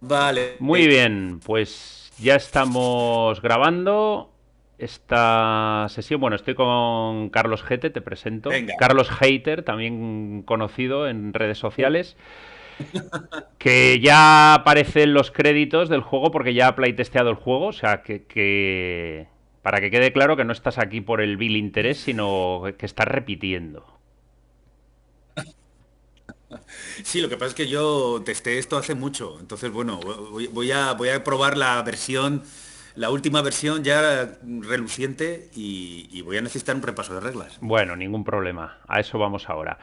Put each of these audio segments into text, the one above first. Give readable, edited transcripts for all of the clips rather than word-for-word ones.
Vale. Muy bien, pues ya estamos grabando esta sesión. Bueno, estoy con Carlos Gete, te presento. Venga. Carlos Hater, también conocido en redes sociales, que ya aparece en los créditos del juego porque ya ha playtesteado el juego. O sea, para que quede claro que no estás aquí por el vil interés, sino que estás repitiendo. Sí, lo que pasa es que yo testé esto hace mucho. Entonces, bueno, voy a probar la versión, la última versión ya reluciente y voy a necesitar un repaso de reglas. Bueno, ningún problema. A eso vamos ahora.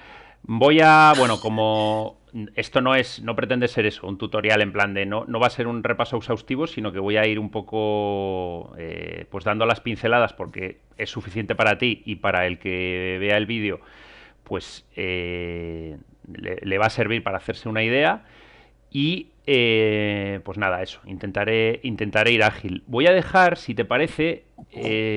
Bueno, como esto no pretende ser eso, un tutorial en plan de no va a ser un repaso exhaustivo, sino que voy a ir un poco pues dando las pinceladas porque es suficiente para ti y para el que vea el vídeo, pues le va a servir para hacerse una idea. Y pues nada, eso, intentaré ir ágil. Voy a dejar, si te parece,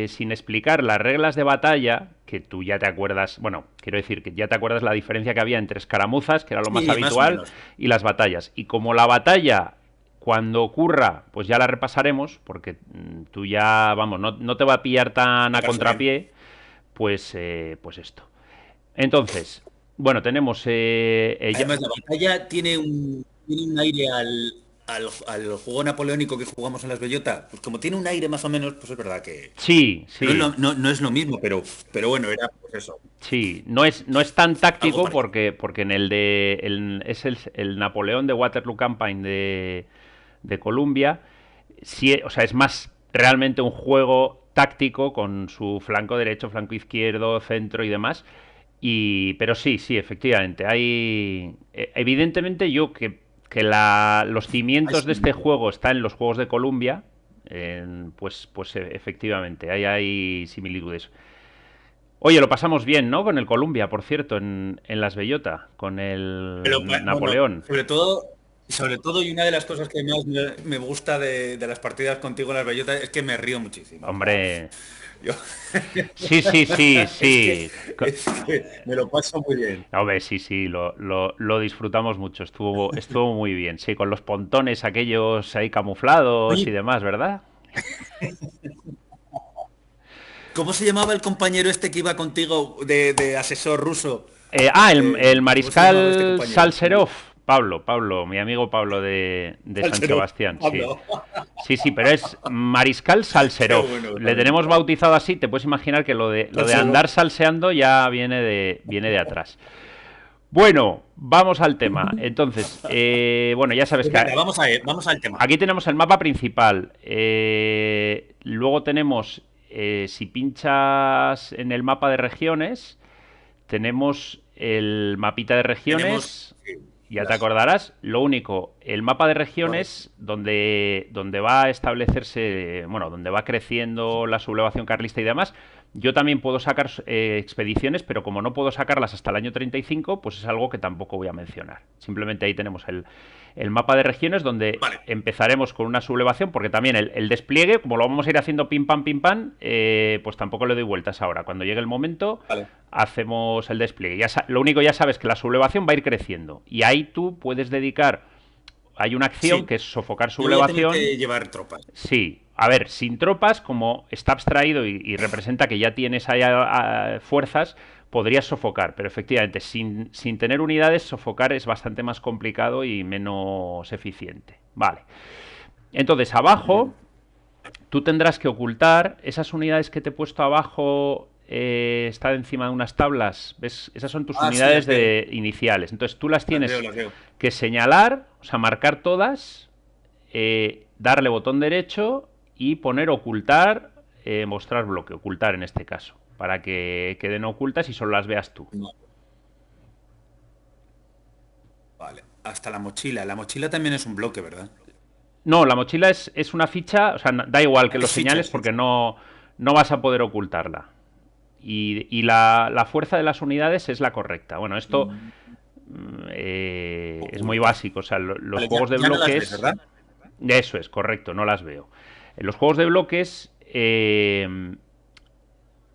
sin explicar las reglas de batalla, que tú ya te acuerdas, bueno, quiero decir que ya te acuerdas la diferencia que había entre escaramuzas, que era lo más Sí, más o habitual, menos. y las batallas. Y como la batalla, cuando ocurra, pues ya la repasaremos, porque tú ya, vamos, no te va a pillar tan Me a parece bien. contrapié, pues esto. Entonces, bueno, tenemos Además, la batalla tiene un aire al juego napoleónico que jugamos en las bellotas. Pues como tiene un aire más o menos, pues es verdad sí, que no es sí. no es lo mismo, pero bueno, era pues eso, Sí, no es tan algo táctico parecido. porque en es el Napoleón de Waterloo Campaign de Columbia, sí, o sea, es más realmente un juego táctico con su flanco derecho, flanco izquierdo, centro y demás. Pero sí, sí, efectivamente. Evidentemente los Hay cimientos de este similitud. juego están en los juegos de Columbia, pues efectivamente, hay similitudes. Oye, lo pasamos bien, ¿no? Con el Columbia, por cierto, en Las Bellota, con Pero el bueno, Napoleón. sobre todo, y una de las cosas que más me gusta de las partidas contigo en las bellotas es que me río muchísimo. O sea, Hombre, yo sí, sí, sí, es que, sí. es que me lo paso muy bien. Hombre, sí, sí, lo disfrutamos mucho. Estuvo muy bien. Sí, con los pontones aquellos ahí camuflados y Oye, demás, ¿verdad? ¿cómo se llamaba el compañero este que iba contigo de asesor ruso? El ¿Cómo se llamaba este mariscal compañero? Salserov. Pablo, mi amigo Pablo de San Salsero, Sebastián, sí. Pablo. Sí, sí, pero es Mariscal Qué Salserov. bueno Le también. tenemos bautizado así, te puedes imaginar que lo de Salsero. andar salseando ya viene de atrás. Bueno, vamos al tema. Entonces, bueno, ya sabes Pues que venga, vamos al tema. aquí tenemos el mapa principal. Luego tenemos, si pinchas en el mapa de regiones, tenemos el mapita de Tenemos regiones, sí, ya te acordarás. Lo único, el mapa de correcto. regiones, donde va a establecerse, bueno, donde va creciendo la sublevación carlista y demás, yo también puedo sacar expediciones, pero como no puedo sacarlas hasta el año 35, pues es algo que tampoco voy a mencionar. Simplemente ahí tenemos el mapa de regiones donde Vale, empezaremos con una sublevación, porque también el despliegue, como lo vamos a ir haciendo pim pam, pues tampoco le doy vueltas ahora. Cuando llegue el momento, vale. hacemos el despliegue. Lo único ya sabes que la sublevación va a ir creciendo. Y ahí tú puedes dedicar, hay una acción Sí, que es sofocar yo voy a tener sublevación. que llevar tropas. Sí, a ver, sin tropas, como está abstraído y representa que ya tienes ahí fuerzas, podrías sofocar, pero efectivamente, sin tener unidades, sofocar es bastante más complicado y menos eficiente. Vale. Entonces, abajo, tú tendrás que ocultar esas unidades que te he puesto abajo. Está encima de unas tablas, ¿ves? Esas son tus Ah, sí, unidades las veo, iniciales. Entonces tú las las veo, tienes las veo. que señalar, o sea, marcar todas, darle botón derecho y poner ocultar, mostrar bloque, ocultar en este caso, para que queden ocultas y solo las veas tú. No, vale. Hasta la mochila. La mochila también es un bloque, ¿verdad? No, la mochila es una ficha, o sea, da igual que lo Es ficha, señales es porque ficha. no vas a poder ocultarla. Y la fuerza de las unidades es la correcta. Bueno, esto Mm, es muy Oculta. básico. O sea, los Vale, ya, juegos de ya no las ves, bloques, ¿verdad? eso es correcto, no las veo. En los juegos de bloques,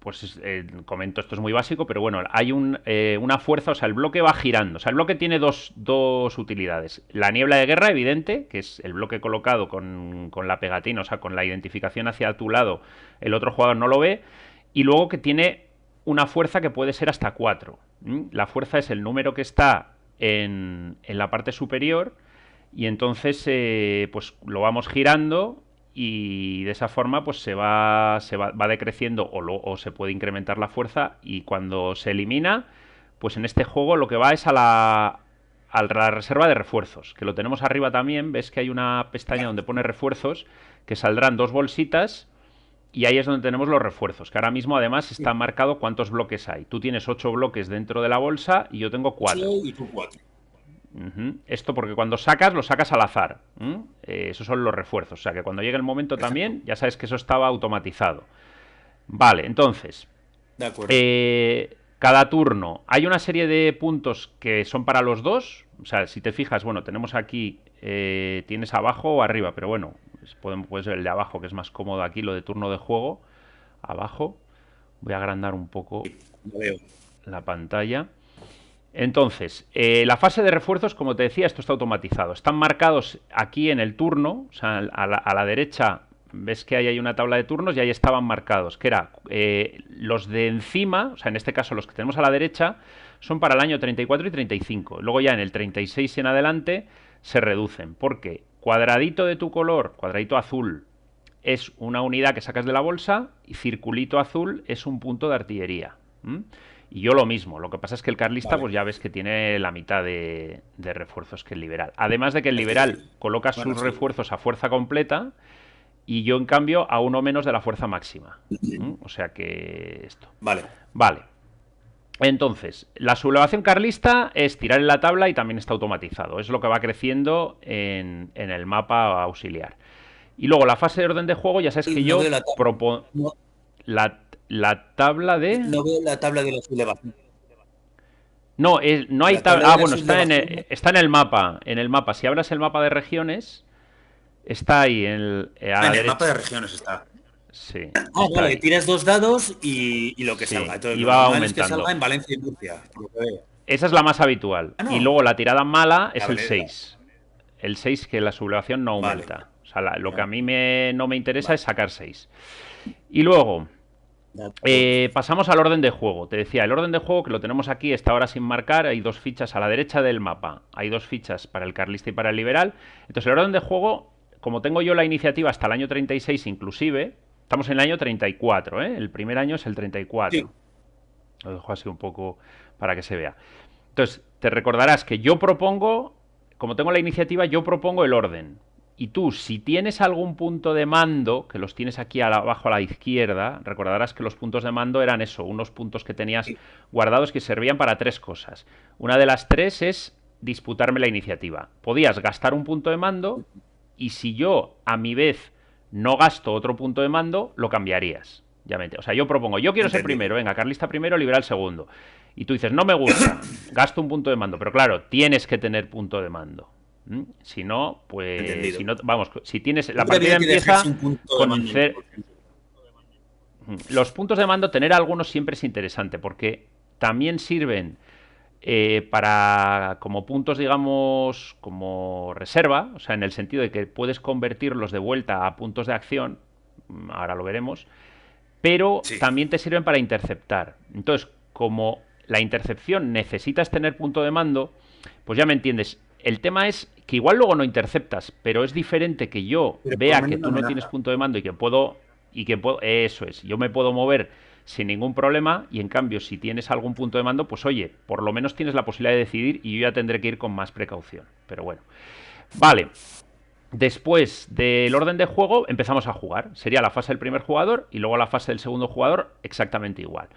pues comento, esto es muy básico, pero bueno, hay una fuerza, o sea, el bloque va girando. O sea, el bloque tiene dos utilidades. La niebla de guerra, evidente, que es el bloque colocado con la pegatina, o sea, con la identificación hacia tu lado, el otro jugador no lo ve. Y luego que tiene una fuerza que puede ser hasta 4. La fuerza es el número que está en la parte superior y entonces pues lo vamos girando y de esa forma pues va decreciendo o se puede incrementar la fuerza y cuando se elimina, pues en este juego lo que va es a la reserva de refuerzos, que lo tenemos arriba también, ves que hay una pestaña donde pone refuerzos, que saldrán 2 bolsitas y ahí es donde tenemos los refuerzos, que ahora mismo además está marcado cuántos bloques hay. Tú tienes 8 bloques dentro de la bolsa y yo tengo 4. Y tú 4. Esto porque cuando sacas, lo sacas al azar. Esos son los refuerzos. O sea que cuando llegue el momento Exacto. también, ya sabes que eso estaba automatizado. Vale, entonces, De acuerdo. cada turno hay una serie de puntos que son para los dos. O sea, si te fijas, bueno, tenemos aquí, tienes abajo o arriba, pero bueno, puedes ver el de abajo que es más cómodo aquí, lo de turno de juego. Abajo. Voy a agrandar un poco Lo veo. la pantalla. Entonces, la fase de refuerzos, como te decía, esto está automatizado. Están marcados aquí en el turno, o sea, a la derecha ves que ahí hay una tabla de turnos y ahí estaban marcados, que era los de encima, o sea, en este caso los que tenemos a la derecha, son para el año 34 y 35. Luego ya en el 36 y en adelante se reducen, porque cuadradito de tu color, cuadradito azul, es una unidad que sacas de la bolsa y circulito azul es un punto de artillería. Y yo lo mismo, lo que pasa es que el carlista pues ya ves que tiene la mitad de refuerzos que el liberal. Además de que el liberal coloca sus refuerzos a fuerza completa y yo en cambio a uno menos de la fuerza máxima. O sea que esto. Vale. Entonces, la sublevación carlista es tirar en la tabla y también está automatizado. Es lo que va creciendo en el mapa auxiliar. Y luego la fase de orden de juego, ya sabes que yo propongo la tabla de... No veo la tabla de la sublevación. No, no hay tabla. Ah, bueno, está en el mapa. En el mapa. Si abras el mapa de regiones, está ahí en el mapa de regiones está. Sí. Vale, ahí. Tiras 2 dados y lo que salga. Entonces, y va aumentando. Es que salga en Valencia y Murcia. Esa es la más habitual. Y luego la tirada mala es el 6. El 6 que la sublevación no aumenta. O sea, lo que a mí no me interesa es sacar 6. Y luego... pasamos al orden de juego. Te decía, el orden de juego que lo tenemos aquí está ahora sin marcar. Hay 2 fichas a la derecha del mapa. Hay 2 fichas para el carlista y para el liberal. Entonces el orden de juego, como tengo yo la iniciativa hasta el año 36 inclusive, estamos en el año 34, ¿eh? El primer año es el 34. Sí. Lo dejo así un poco para que se vea. Entonces, te recordarás que yo propongo, como tengo la iniciativa, yo propongo el orden. Y tú, si tienes algún punto de mando, que los tienes aquí abajo a la izquierda, recordarás que los puntos de mando eran eso, unos puntos que tenías guardados que servían para 3 cosas. Una de las 3 es disputarme la iniciativa. Podías gastar un punto de mando y si yo, a mi vez, no gasto otro punto de mando, lo cambiarías. O sea, yo propongo, yo quiero ser primero, venga, carlista primero, liberal segundo. Y tú dices, no me gusta, gasto un punto de mando. Pero claro, tienes que tener punto de mando. Si no, pues si tienes la partida empieza con los puntos de mando, tener algunos siempre es interesante porque también sirven para como puntos, digamos, como reserva, o sea, en el sentido de que puedes convertirlos de vuelta a puntos de acción, ahora lo veremos, pero también te sirven para interceptar. Entonces, como la intercepción necesitas tener punto de mando, pues ya me entiendes. El tema es que igual luego no interceptas, pero es diferente que yo vea que tú no tienes punto de mando y que puedo, eso es, yo me puedo mover sin ningún problema y en cambio si tienes algún punto de mando, pues oye, por lo menos tienes la posibilidad de decidir y yo ya tendré que ir con más precaución. Pero bueno, vale. Después del orden de juego empezamos a jugar. Sería la fase del primer jugador y luego la fase del segundo jugador exactamente igual.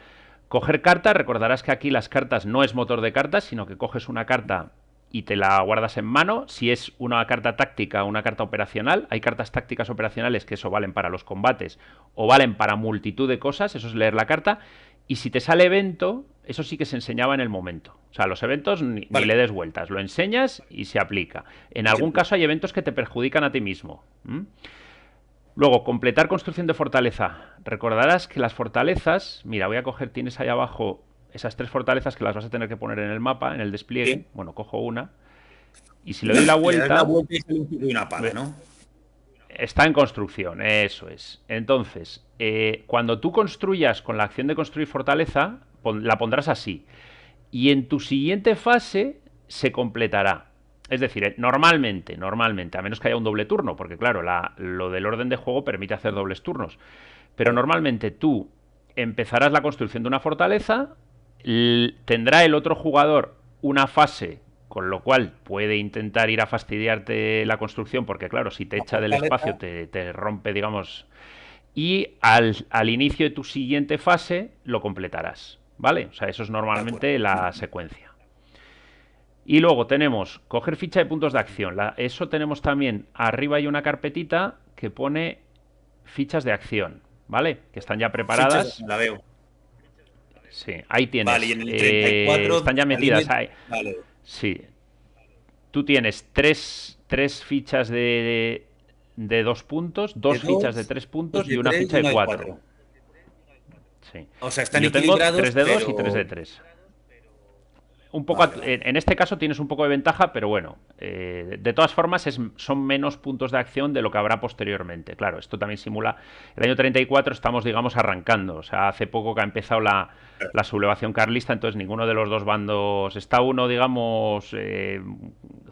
Coger cartas, recordarás que aquí las cartas no es motor de cartas, sino que coges una carta y te la guardas en mano. Si es una carta táctica o una carta operacional, hay cartas tácticas operacionales que eso valen para los combates o valen para multitud de cosas, eso es leer la carta. Y si te sale evento, eso sí que se enseñaba en el momento. O sea, los eventos ni le des vueltas, lo enseñas y se aplica. En algún caso hay eventos que te perjudican a ti mismo. Luego, completar construcción de fortaleza. Recordarás que las fortalezas, mira, voy a coger, tienes ahí abajo esas 3 fortalezas que las vas a tener que poner en el mapa, en el despliegue. Sí. Bueno, cojo una. Y si le doy la Le das la vuelta, vuelta y sale un pico y una pala, ¿no? está en construcción, eso es. Entonces, cuando tú construyas con la acción de construir fortaleza, la pondrás así. Y en tu siguiente fase se completará. Es decir, normalmente, a menos que haya un doble turno, porque claro, lo del orden de juego permite hacer dobles turnos. Pero Claro. normalmente tú empezarás la construcción de una fortaleza, tendrá el otro jugador una fase, con lo cual puede intentar ir a fastidiarte la construcción, porque claro, si te La echa del espacio fortaleza, te rompe, digamos, y al inicio de tu siguiente fase lo completarás, ¿vale? O sea, eso es de acuerdo. normalmente la secuencia. Y luego tenemos coger ficha de puntos de acción. Eso tenemos también, arriba hay una carpetita que pone fichas de acción, ¿vale? Que están ya Fichas, preparadas. la veo. Sí, ahí Vale, y tienes. en el 34 Están ya metidas Alien, ahí. vale, Sí, tú tienes tres fichas de 2 puntos, de 2 fichas de 2, 3 2 puntos y de una 3 ficha y de una de 4. 4. Sí. O sea, Y están yo tengo equilibrados, 3 de 2 y 3 de pero... 3. Un poco, Vale, vale. en este caso tienes un poco de ventaja, pero bueno, de todas formas son menos puntos de acción de lo que habrá posteriormente. Claro, esto también simula el año 34, estamos, digamos, arrancando. O sea, hace poco que ha empezado la sublevación carlista, entonces ninguno de los dos bandos está uno, digamos,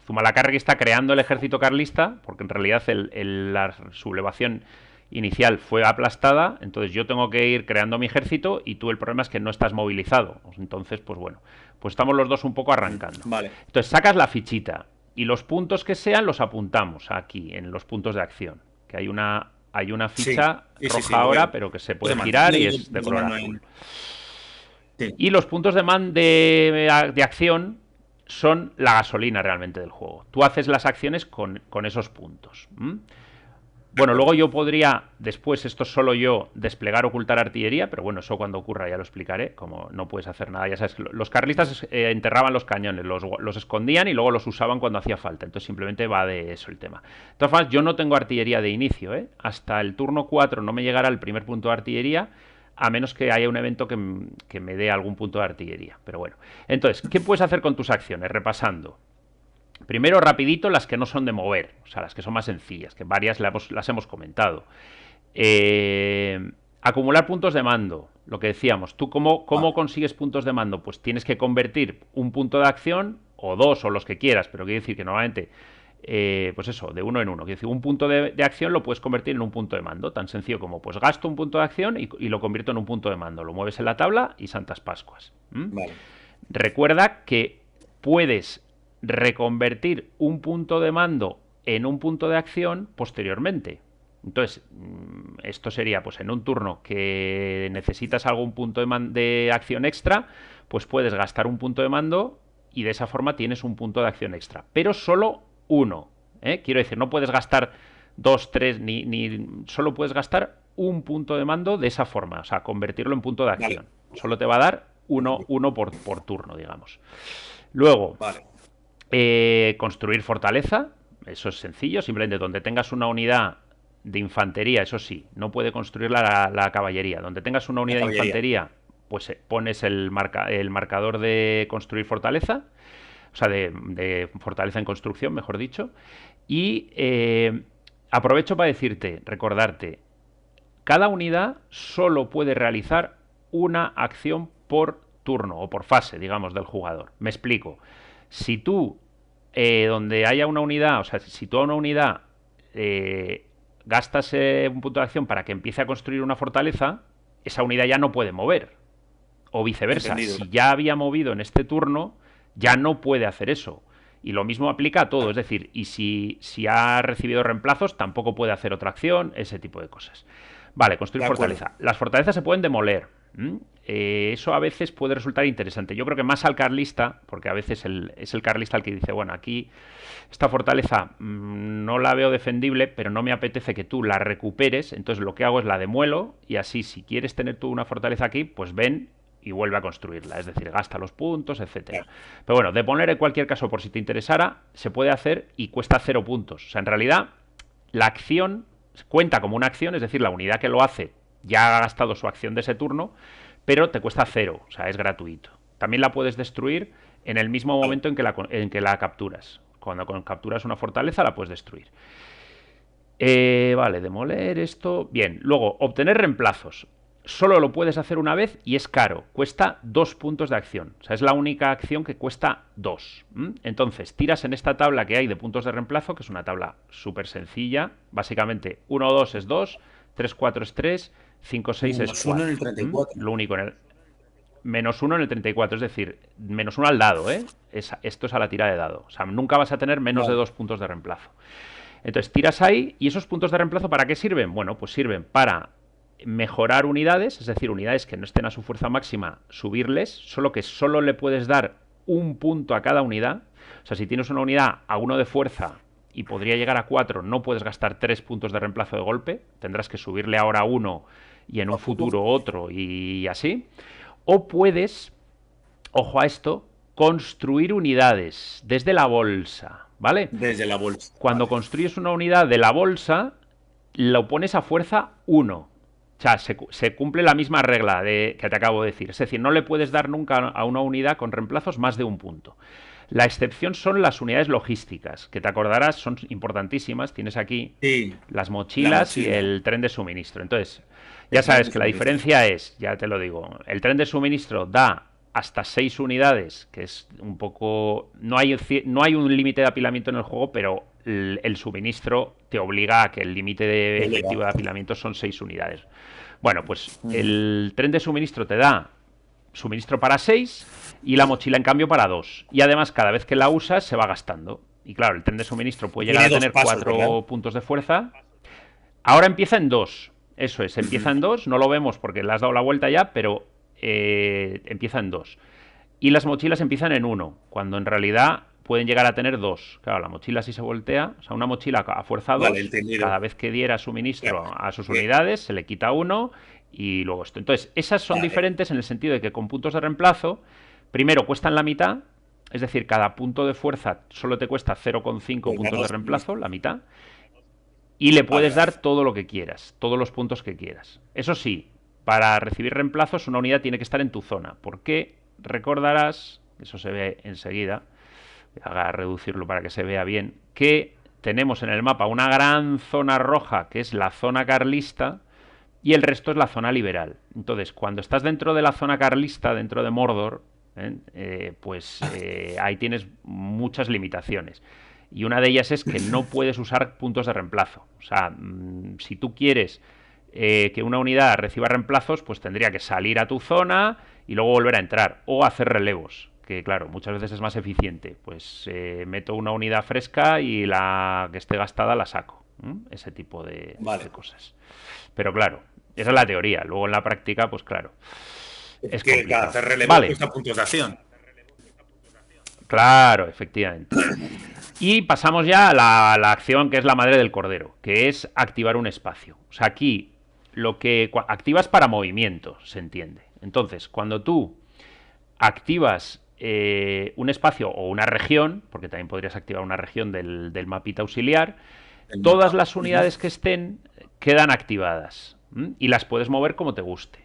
Zumalacárregui está creando el ejército carlista, porque en realidad la sublevación inicial fue aplastada, entonces yo tengo que ir creando mi ejército y tú el problema es que no estás movilizado. Entonces, pues bueno, pues estamos los dos un poco arrancando. Vale. Entonces sacas la fichita y los puntos que sean los apuntamos aquí, en los puntos de acción, que hay una Sí, ficha sí, roja lo ahora, veo. pero que se Puntos puede de mando. girar Yo y digo es de puntos de color mando azul. en... Sí, Y los puntos de acción son la gasolina realmente del juego. Tú haces las acciones con esos puntos. de Bueno, luego acuerdo. yo podría, después, esto solo yo, desplegar ocultar artillería, pero bueno, eso cuando ocurra ya lo explicaré, como no puedes hacer nada. Ya sabes, los carlistas enterraban los cañones, los escondían y luego los usaban cuando hacía falta. Entonces simplemente va de eso el tema. De todas formas, yo no tengo artillería de inicio, ¿eh? Hasta el turno 4 no me llegará el primer punto de artillería, a menos que haya un evento que me dé algún punto de artillería. Pero bueno, entonces, ¿qué puedes hacer con tus acciones? Repasando. Primero, rapidito, las que no son de mover, o sea, las que son más sencillas, que varias las hemos comentado. Acumular puntos de mando, lo que decíamos. ¿Tú cómo Vale, consigues puntos de mando? Pues tienes que convertir un punto de acción, o dos, o los que quieras, pero quiere decir que normalmente, pues eso, de uno en uno. Quiere decir, un punto de acción lo puedes convertir en un punto de mando, tan sencillo como, pues gasto un punto de acción y lo convierto en un punto de mando. Lo mueves en la tabla y Santas Pascuas. vale, Recuerda que puedes reconvertir un punto de mando en un punto de acción posteriormente. Entonces, esto sería, pues en un turno que necesitas algún punto de acción extra, pues puedes gastar un punto de mando y de esa forma tienes un punto de acción extra. Pero solo uno. Quiero decir, no puedes gastar dos, tres, solo puedes gastar un punto de mando de esa forma, o sea, convertirlo en punto de vale, acción. Solo te va a dar uno por turno, digamos. Luego, vale, construir fortaleza, eso es sencillo, simplemente donde tengas una unidad de infantería, eso sí, no puede construir la caballería. Donde tengas una la unidad de caballería. infantería, pues pones el marcador de construir fortaleza, o sea, de fortaleza en construcción, mejor dicho. Y aprovecho para decirte, recordarte, cada unidad solo puede realizar una acción por turno o por fase, digamos, del jugador. Me explico. Si tú, donde haya una unidad, o sea, si tú a una unidad gastas un punto de acción para que empiece a construir una fortaleza, esa unidad ya no puede mover. O viceversa, Entendido. si ya había movido en este turno, ya no puede hacer eso. Y lo mismo aplica a todo, es decir, y si ha recibido reemplazos, tampoco puede hacer otra acción, ese tipo de cosas. Vale, construir De acuerdo. fortaleza. Las fortalezas se pueden demoler. Eso a veces puede resultar interesante. Yo creo que más al carlista, porque a veces es el carlista el que dice, bueno, aquí esta fortaleza no la veo defendible, pero no me apetece que tú la recuperes, entonces lo que hago es la demuelo y así si quieres tener tú una fortaleza aquí, pues ven y vuelve a construirla, es decir, gasta los puntos, etcétera. Claro. Pero bueno, deponer en cualquier caso, por si te interesara, se puede hacer y cuesta 0 puntos. O sea, en realidad, la acción cuenta como una acción, es decir, la unidad que lo hace ya ha gastado su acción de ese turno, pero te cuesta 0, o sea, es gratuito. También la puedes destruir en el mismo Vale. momento en que la capturas. Cuando capturas una fortaleza la puedes destruir. Vale, demoler esto. Bien, luego, obtener reemplazos. Solo lo puedes hacer una vez y es caro. Cuesta 2 puntos de acción. O sea, es la única acción que cuesta 2. Entonces, tiras en esta tabla que hay de puntos de reemplazo, que es una tabla súper sencilla. Básicamente, 1 o 2 es 2, 3, 4 es 3, 5, 6 es Menos uno en 4. el 34. Lo único en el... Menos 1 en el 34, es decir, menos 1 al dado, ¿eh? Esto es a la tira de dado. O sea, nunca vas a tener menos de Vale. 2 puntos de reemplazo. Entonces tiras ahí y esos puntos de reemplazo ¿para qué sirven? Bueno, pues sirven para mejorar unidades, es decir, unidades que no estén a su fuerza máxima, subirles, solo que solo le puedes dar un punto a cada unidad. O sea, si tienes una unidad a 1 de fuerza y podría llegar a 4, no puedes gastar 3 puntos de reemplazo de golpe, tendrás que subirle ahora uno y en un futuro otro y así. O puedes, ojo a esto, construir unidades desde la bolsa, ¿vale? Desde la bolsa. Cuando Vale. construyes una unidad de la bolsa, lo pones a fuerza 1. O sea, se cumple la misma regla que te acabo de decir. Es decir, no le puedes dar nunca a una unidad con reemplazos más de un punto. La excepción son las unidades logísticas, que te acordarás son importantísimas. Tienes aquí Sí, las la mochilas y mochila. el tren de suministro. Entonces, ya El tren sabes de que la suministro. diferencia es, ya te lo digo, el tren de suministro da hasta 6 unidades, que es un poco... No hay un límite de apilamiento en el juego, pero el suministro te obliga a que el límite efectivo Obligado. de apilamiento son 6 unidades. Bueno, pues Ujú. el tren de suministro te da suministro para 6 y la mochila en cambio para 2. Y además cada vez que la usas se va gastando. Y claro, el tren de suministro puede llegar Tiene a dos tener pasos, ¿verdad? 4 puntos de fuerza. Ahora empieza en 2. Eso es, empieza en 2. No lo vemos porque le has dado la vuelta ya, pero empieza en 2. Y las mochilas empiezan en 1, cuando en realidad pueden llegar a tener 2. Claro, la mochila si se voltea, o sea, una mochila a fuerza Vale, 2, entendido. cada vez que diera Claro, suministro a sus que- unidades, se le quita 1 y luego esto. Entonces, esas son vale, diferentes en el sentido de que con puntos de reemplazo, primero cuestan la mitad, es decir, cada punto de fuerza solo te cuesta 0,5 pues puntos de vamos, reemplazo, la mitad, y le vale, puedes vale. dar todo lo que quieras, todos los puntos que quieras. Eso sí, para recibir reemplazos una unidad tiene que estar en tu zona, porque recordarás, eso se ve enseguida, haga reducirlo para que se vea bien, que tenemos en el mapa una gran zona roja que es la zona carlista y el resto es la zona liberal. Entonces, cuando estás dentro de la zona carlista, dentro de Mordor, ahí tienes muchas limitaciones. Y una de ellas es que no puedes usar puntos de reemplazo. O sea, si tú quieres que una unidad reciba reemplazos, pues tendría que salir a tu zona y luego volver a entrar o hacer relevos, que claro, muchas veces es más eficiente. Pues meto una unidad fresca y la que esté gastada la saco. Ese tipo de Vale. cosas. Pero claro, esa es la teoría. Luego en la práctica, pues claro, Es es que cada complicado. hacer relevo Vale, cuesta puntos de acción. claro, efectivamente. Y pasamos ya a la acción que es la madre del cordero, que es activar un espacio. O sea, aquí lo que activas para movimiento, se entiende. Entonces, cuando tú activas un espacio o una región, porque también podrías activar una región del mapita auxiliar, El todas mapa. las Ujú. unidades que estén quedan activadas. Y las puedes mover como te guste.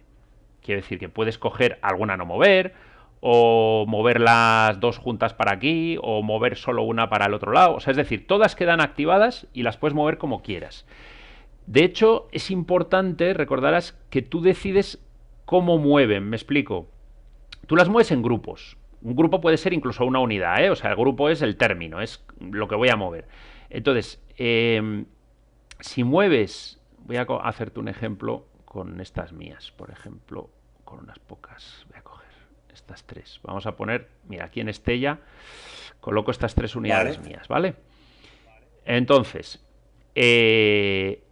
Quiere decir que puedes coger alguna no mover, o mover las dos juntas para aquí, o mover solo una para el otro lado. O sea, es decir, todas quedan activadas y las puedes mover como quieras. De hecho, es importante, recordarás, que tú decides cómo mueven. Me explico. Tú las mueves en grupos. Un grupo puede ser incluso una unidad, ¿eh? O sea, el grupo es el término, es lo que voy a mover. Entonces, si mueves, voy a hacerte un ejemplo con estas mías, por ejemplo, con unas pocas. Voy a coger estas tres. Vamos a poner, mira, aquí en Estella coloco estas tres unidades Vale. mías, ¿vale? Entonces, eh,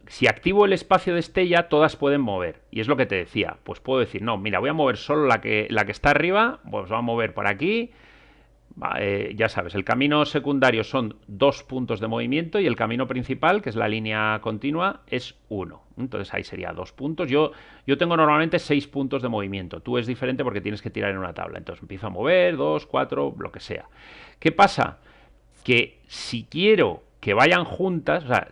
si activo el espacio de Estella, todas pueden mover. Y es lo que te decía. Pues puedo decir, no, mira, voy a mover solo la que está arriba, pues va a mover por aquí. Ya sabes, el camino secundario son 2 puntos de movimiento y el camino principal, que es la línea continua, es 1. Entonces ahí sería 2 puntos. Yo tengo normalmente 6 puntos de movimiento. Tú es diferente porque tienes que tirar en una tabla. Entonces empiezo a mover, 2, 4, lo que sea. ¿Qué pasa? Que si quiero que vayan juntas, o sea,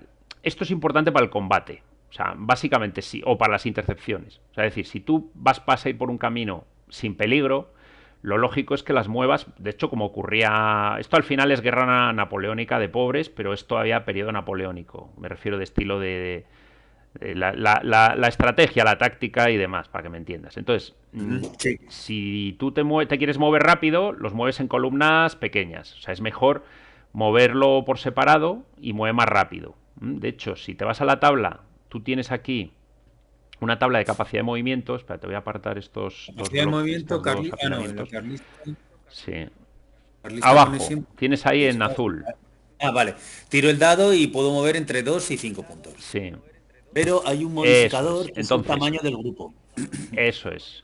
esto es importante para el combate. O sea, básicamente sí, o para las intercepciones. O sea, es decir, si tú vas a ir por un camino sin peligro, lo lógico es que las muevas, de hecho, como ocurría... Esto al final es guerra napoleónica de pobres, pero es todavía periodo napoleónico. Me refiero de estilo de la estrategia, la táctica y demás, para que me entiendas. Entonces, Sí. si tú te quieres mover rápido, los mueves en columnas pequeñas. O sea, es mejor moverlo por separado y mueve más rápido. De hecho, si te vas a la tabla, tú tienes aquí una tabla de capacidad de movimiento. Espera, te voy a apartar estos dos Capacidad de bloques, movimiento, estos dos no, en la apilamientos. carlista, Sí. pone Abajo, siempre tienes ahí en espacio. azul. Vale. Tiro el dado y puedo mover entre 2 y 5 puntos. Sí. Pero hay un Eso modificador es. que es el Entonces, tamaño del grupo. eso es.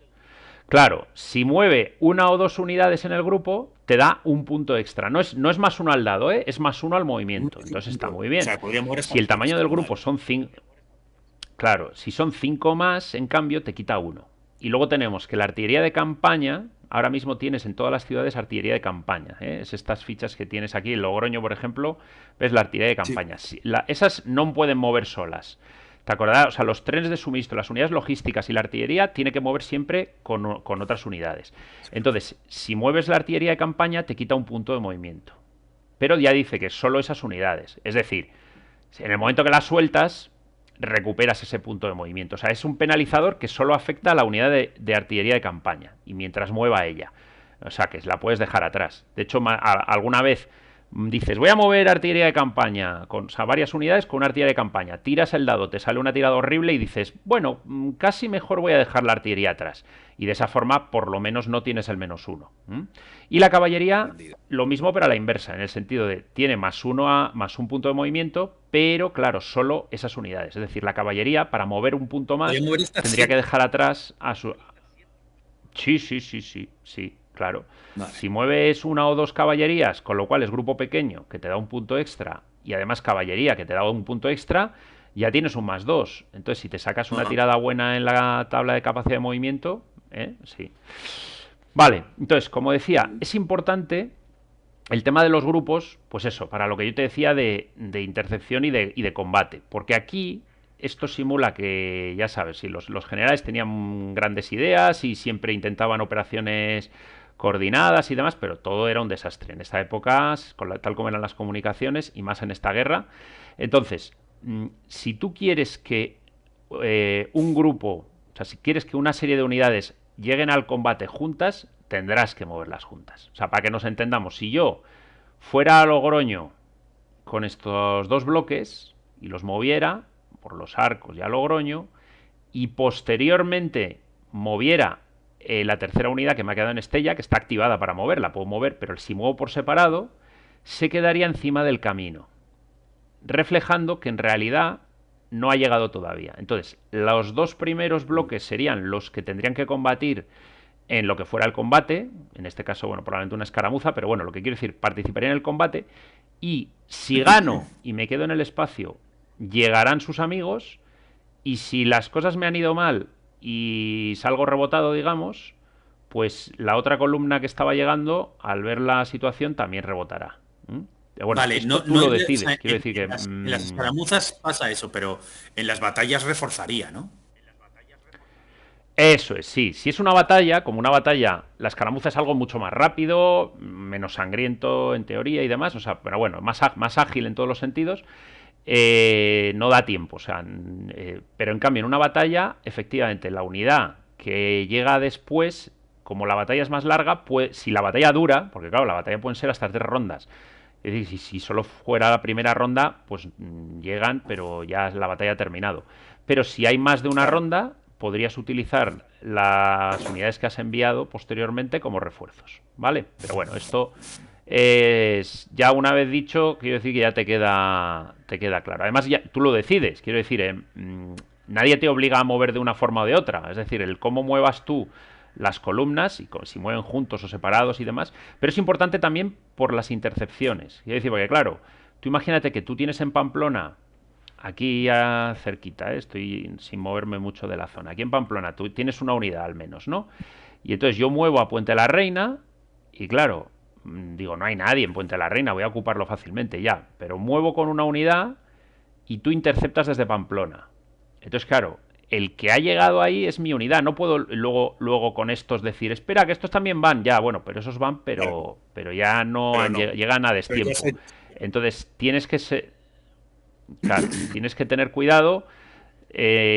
Claro, si mueve una o dos unidades en el grupo, te da un punto extra. No es más uno al dado, ¿eh? Es más uno al movimiento. Entonces está muy O bien. sea, podría mover Si hasta el tamaño 3. del Vale. grupo son 5... Claro, si son 5 más, en cambio, te quita uno. Y luego tenemos que la artillería de campaña, ahora mismo tienes en todas las ciudades artillería de campaña. ¿Eh? Es estas fichas que tienes aquí. En Logroño, por ejemplo, ves la artillería de Sí. campaña. Esas no pueden mover solas. ¿Te acordás? O sea, los trenes de suministro, las unidades logísticas y la artillería tiene que mover siempre con otras unidades. Entonces, si mueves la artillería de campaña, te quita un punto de movimiento. Pero ya dice que solo esas unidades. Es decir, en el momento que las sueltas, recuperas ese punto de movimiento. O sea, es un penalizador que solo afecta a la unidad de artillería de campaña y mientras mueva ella. O sea, que la puedes dejar atrás. De hecho, alguna vez dices, voy a mover artillería de campaña, o sea, varias unidades con una artillería de campaña. Tiras el dado, te sale una tirada horrible y dices, bueno, casi mejor voy a dejar la artillería atrás. Y de esa forma, por lo menos, no tienes el -1. Y la caballería, Entendido. lo mismo, pero a la inversa, en el sentido de tiene más un punto de movimiento, pero claro, solo esas unidades. Es decir, la caballería, para mover un punto Podría más, mover hasta tendría que 7. dejar atrás a su. Sí, sí, sí, sí, sí, claro. Vale. Si mueves una o dos caballerías, con lo cual es grupo pequeño, que te da un punto extra, y además caballería, que te da un punto extra, ya tienes un +2. Entonces, si te sacas una Ajá. tirada buena en la tabla de capacidad de movimiento, sí. Vale, entonces, como decía, es importante el tema de los grupos, pues eso, para lo que yo te decía de intercepción y de combate. Porque aquí esto simula que, ya sabes, si los generales tenían grandes ideas y siempre intentaban operaciones coordinadas y demás, pero todo era un desastre en esta época, tal como eran las comunicaciones y más en esta guerra. Entonces, si tú quieres que un grupo, o sea, si quieres que una serie de unidades lleguen al combate juntas, tendrás que moverlas juntas. O sea, para que nos entendamos, si yo fuera a Logroño con estos dos bloques y los moviera por los arcos y a Logroño y posteriormente moviera la tercera unidad que me ha quedado en Estella, que está activada para moverla, puedo mover, pero si muevo por separado, se quedaría encima del camino, reflejando que en realidad no ha llegado todavía. Entonces, los dos primeros bloques serían los que tendrían que combatir en lo que fuera el combate, en este caso, bueno, probablemente una escaramuza, pero bueno, lo que quiero decir, participaría en el combate, y si gano y me quedo en el espacio, llegarán sus amigos, y si las cosas me han ido mal y salgo rebotado, digamos, pues la otra columna que estaba llegando, al ver la situación, también rebotará. Bueno, Vale, esto no, tú no lo o sea, decides. Quiero decir que en las escaramuzas pasa eso, pero en las batallas reforzaría, ¿no? eso es, sí. Si es una batalla, como una batalla, la escaramuza es algo mucho más rápido, menos sangriento en teoría y demás, o sea, pero bueno, más ágil en todos los sentidos, no da tiempo, o sea, pero en cambio en una batalla, efectivamente, la unidad que llega después, como la batalla es más larga, pues si la batalla dura, porque claro, la batalla pueden ser hasta 3 rondas, es decir, si solo fuera la primera ronda, pues llegan, pero ya la batalla ha terminado. Pero si hay más de una Claro. ronda, podrías utilizar las unidades que has enviado posteriormente como refuerzos, ¿vale? Pero bueno, esto es ya una vez dicho, quiero decir que ya te queda claro. Además, ya tú lo decides, quiero decir, nadie te obliga a mover de una forma o de otra. Es decir, el cómo muevas tú las columnas, y si mueven juntos o separados y demás, pero es importante también por las intercepciones. Quiero decir, porque claro, tú imagínate que tú tienes en Pamplona, aquí ya cerquita, estoy sin moverme mucho de la zona, aquí en Pamplona tú tienes una unidad al menos, ¿no? Y entonces yo muevo a Puente la Reina y claro, digo, no hay nadie en Puente la Reina, voy a ocuparlo fácilmente ya, pero muevo con una unidad y tú interceptas desde Pamplona. Entonces, claro, el que ha llegado ahí es mi unidad. No puedo luego con estos decir, espera, que estos también van. Ya, bueno, pero esos van, Claro, pero ya no pero no. llegan a Pero yo destiempo. sé, Entonces, claro, tienes que tener cuidado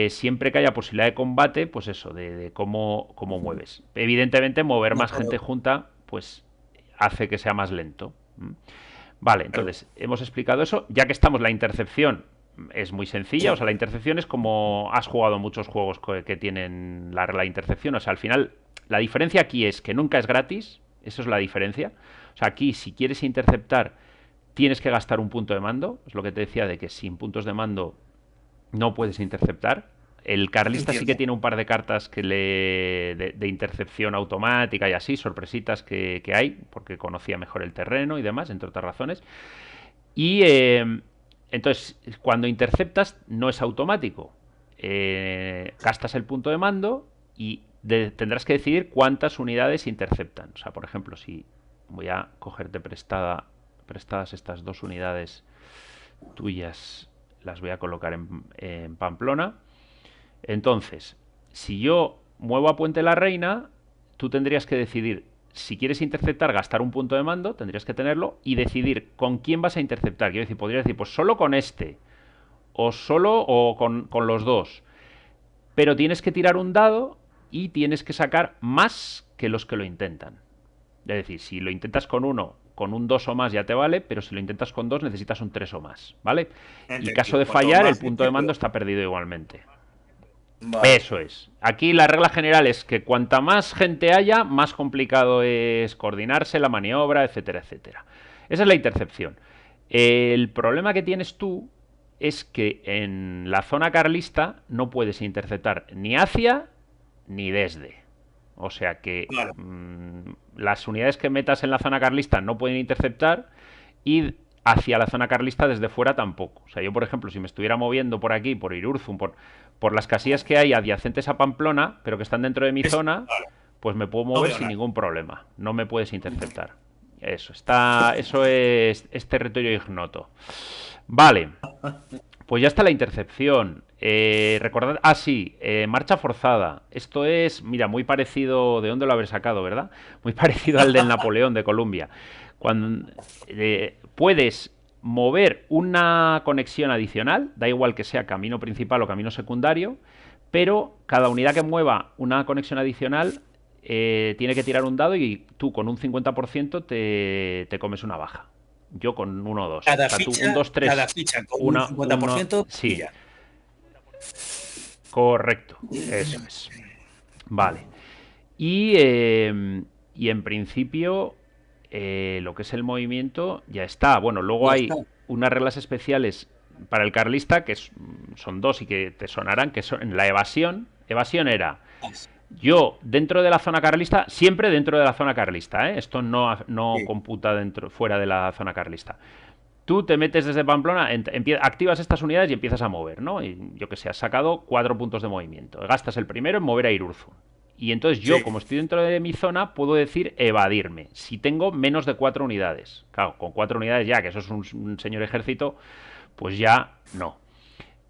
siempre que haya posibilidad de combate, pues eso, de cómo mueves. Evidentemente, mover no, más gente junta, pues hace que sea más lento. Vale, claro. entonces hemos explicado eso. Ya que estamos, la intercepción es muy sencilla. O sea, la intercepción es como has jugado muchos juegos que tienen la regla de intercepción. O sea, al final, la diferencia aquí es que nunca es gratis. Eso es la diferencia. O sea, aquí, si quieres interceptar, tienes que gastar un punto de mando. Es lo que te decía de que sin puntos de mando no puedes interceptar. El carlista sí que Entiendo. tiene un par de cartas de intercepción automática y así, sorpresitas que hay, porque conocía mejor el terreno y demás, entre otras razones. Y entonces, cuando interceptas, no es automático. Gastas el punto de mando y tendrás que decidir cuántas unidades interceptan. O sea, por ejemplo, si voy a cogerte prestadas estas 2 unidades tuyas, las voy a colocar en Pamplona. Entonces, si yo muevo a Puente la Reina, tú tendrías que decidir si quieres interceptar, gastar un punto de mando, tendrías que tenerlo y decidir con quién vas a interceptar. Quiero decir, podrías decir, pues solo con este, o solo o con los dos. Pero tienes que tirar un dado y tienes que sacar más que los que lo intentan. Es decir, si lo intentas con uno, con un 2 o más ya te vale, pero si lo intentas con dos necesitas un 3 o más, ¿vale? Y caso Entendido. de Cuanto fallar, el más punto de gente, mando está perdido igualmente. vale. Eso es. Aquí la regla general es que cuanta más gente haya, más complicado es coordinarse, la maniobra, etcétera, etcétera. Esa es la intercepción. El problema que tienes tú es que en la zona carlista no puedes interceptar ni hacia ni desde. O sea que Claro. las unidades que metas en la zona carlista no pueden interceptar y hacia la zona carlista desde fuera tampoco. O sea, yo, por ejemplo, si me estuviera moviendo por aquí, por Irurzum, por las casillas que hay adyacentes a Pamplona, pero que están dentro de mi zona, Vale. pues me puedo No mover veo sin nada. ningún problema. No me puedes interceptar. Eso es territorio ignoto. Vale, pues ya está la intercepción. Recordad, sí, marcha forzada. Esto es, mira, muy parecido, ¿de dónde lo habré sacado, verdad? Muy parecido al del Napoleón de Colombia. Cuando puedes mover una conexión adicional, da igual que sea camino principal o camino secundario, pero cada unidad que mueva una conexión adicional tiene que tirar un dado y tú con un 50% te comes una baja. Yo con uno o dos. O sea, tú un 2 Cada 3 ficha con un uno 50% y sí, ya. correcto, eso es. Vale. Y en principio, lo que es el movimiento ya está. Bueno, luego Ya está. hay unas reglas especiales para el carlista, son dos y que te sonarán, que son la evasión. Evasión era yo dentro de la zona carlista, siempre dentro de la zona carlista, ¿eh? Esto no Sí. computa fuera de la zona carlista. Tú te metes desde Pamplona, activas estas unidades y empiezas a mover, ¿no? Y yo que sé, has sacado 4 puntos de movimiento. Gastas el primero en mover a Irurzun. Y entonces yo, Sí. como estoy dentro de mi zona, puedo decir evadirme. Si tengo menos de 4 unidades. Claro, con 4 unidades ya, que eso es un señor ejército, pues ya no.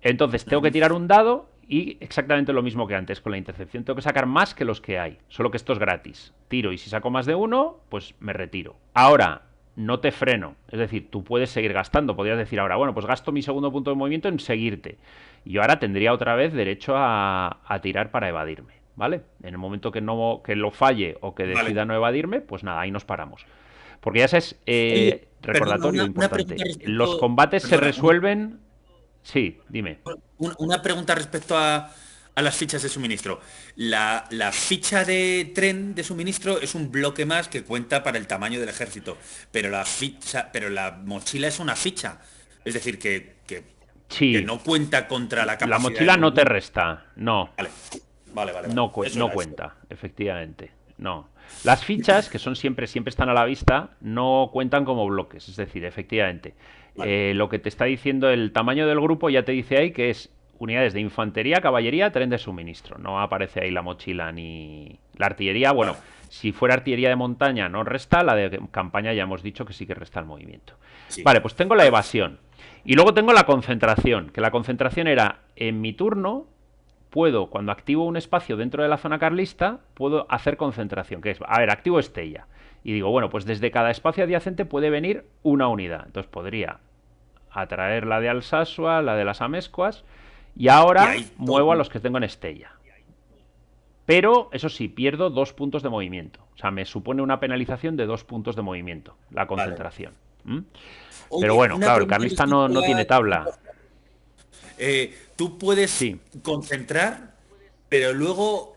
Entonces tengo que tirar un dado y exactamente lo mismo que antes con la intercepción. Tengo que sacar más que los que hay, solo que esto es gratis. Tiro y si saco más de uno, pues me retiro. Ahora, no te freno. Es decir, tú puedes seguir gastando. Podrías decir ahora, bueno, pues gasto mi segundo punto de movimiento en seguirte. Y yo ahora tendría otra vez derecho a tirar para evadirme. ¿Vale? En el momento que lo falle o que Vale. decida no evadirme, pues nada, ahí nos paramos. Porque ya sabes, Oye, perdona, recordatorio una pregunta importante. Los respecto. combates se Perdona, resuelven. Sí, dime. una pregunta respecto a las fichas de suministro. La ficha de tren de suministro es un bloque más que cuenta para el tamaño del ejército, pero la mochila es una ficha. Es decir, que Sí, no cuenta contra la la capacidad del mochila no te movimiento. resta, no, Vale, vale. no, Eso no era eso. cuenta, efectivamente, no. Las fichas, que son siempre están a la vista, no cuentan como bloques, es decir, efectivamente. Vale, Lo que te está diciendo el tamaño del grupo ya te dice ahí que es unidades de infantería, caballería, tren de suministro. No aparece ahí la mochila ni la artillería. Bueno, vale. si fuera artillería de montaña no resta, la de campaña ya hemos dicho que sí que resta el movimiento. Sí. Vale, pues tengo la Vale. evasión. Y luego tengo la concentración, que la concentración era en mi turno, puedo, cuando activo un espacio dentro de la zona carlista, puedo hacer concentración, que es, a ver, activo Estella. Y digo, bueno, pues desde cada espacio adyacente puede venir una unidad. Entonces podría atraer la de Alsasua, la de las Amescuas, y Y ahora ahí muevo a los que tengo en Estella. Pero, eso sí, pierdo 2 puntos de movimiento. O sea, me supone una penalización de 2 puntos de movimiento, la vale. concentración. ¿Mm? Pero Oye, bueno, una claro, el pregunta carlista no, respecto no tiene tabla. tú puedes Sí, concentrar, pero luego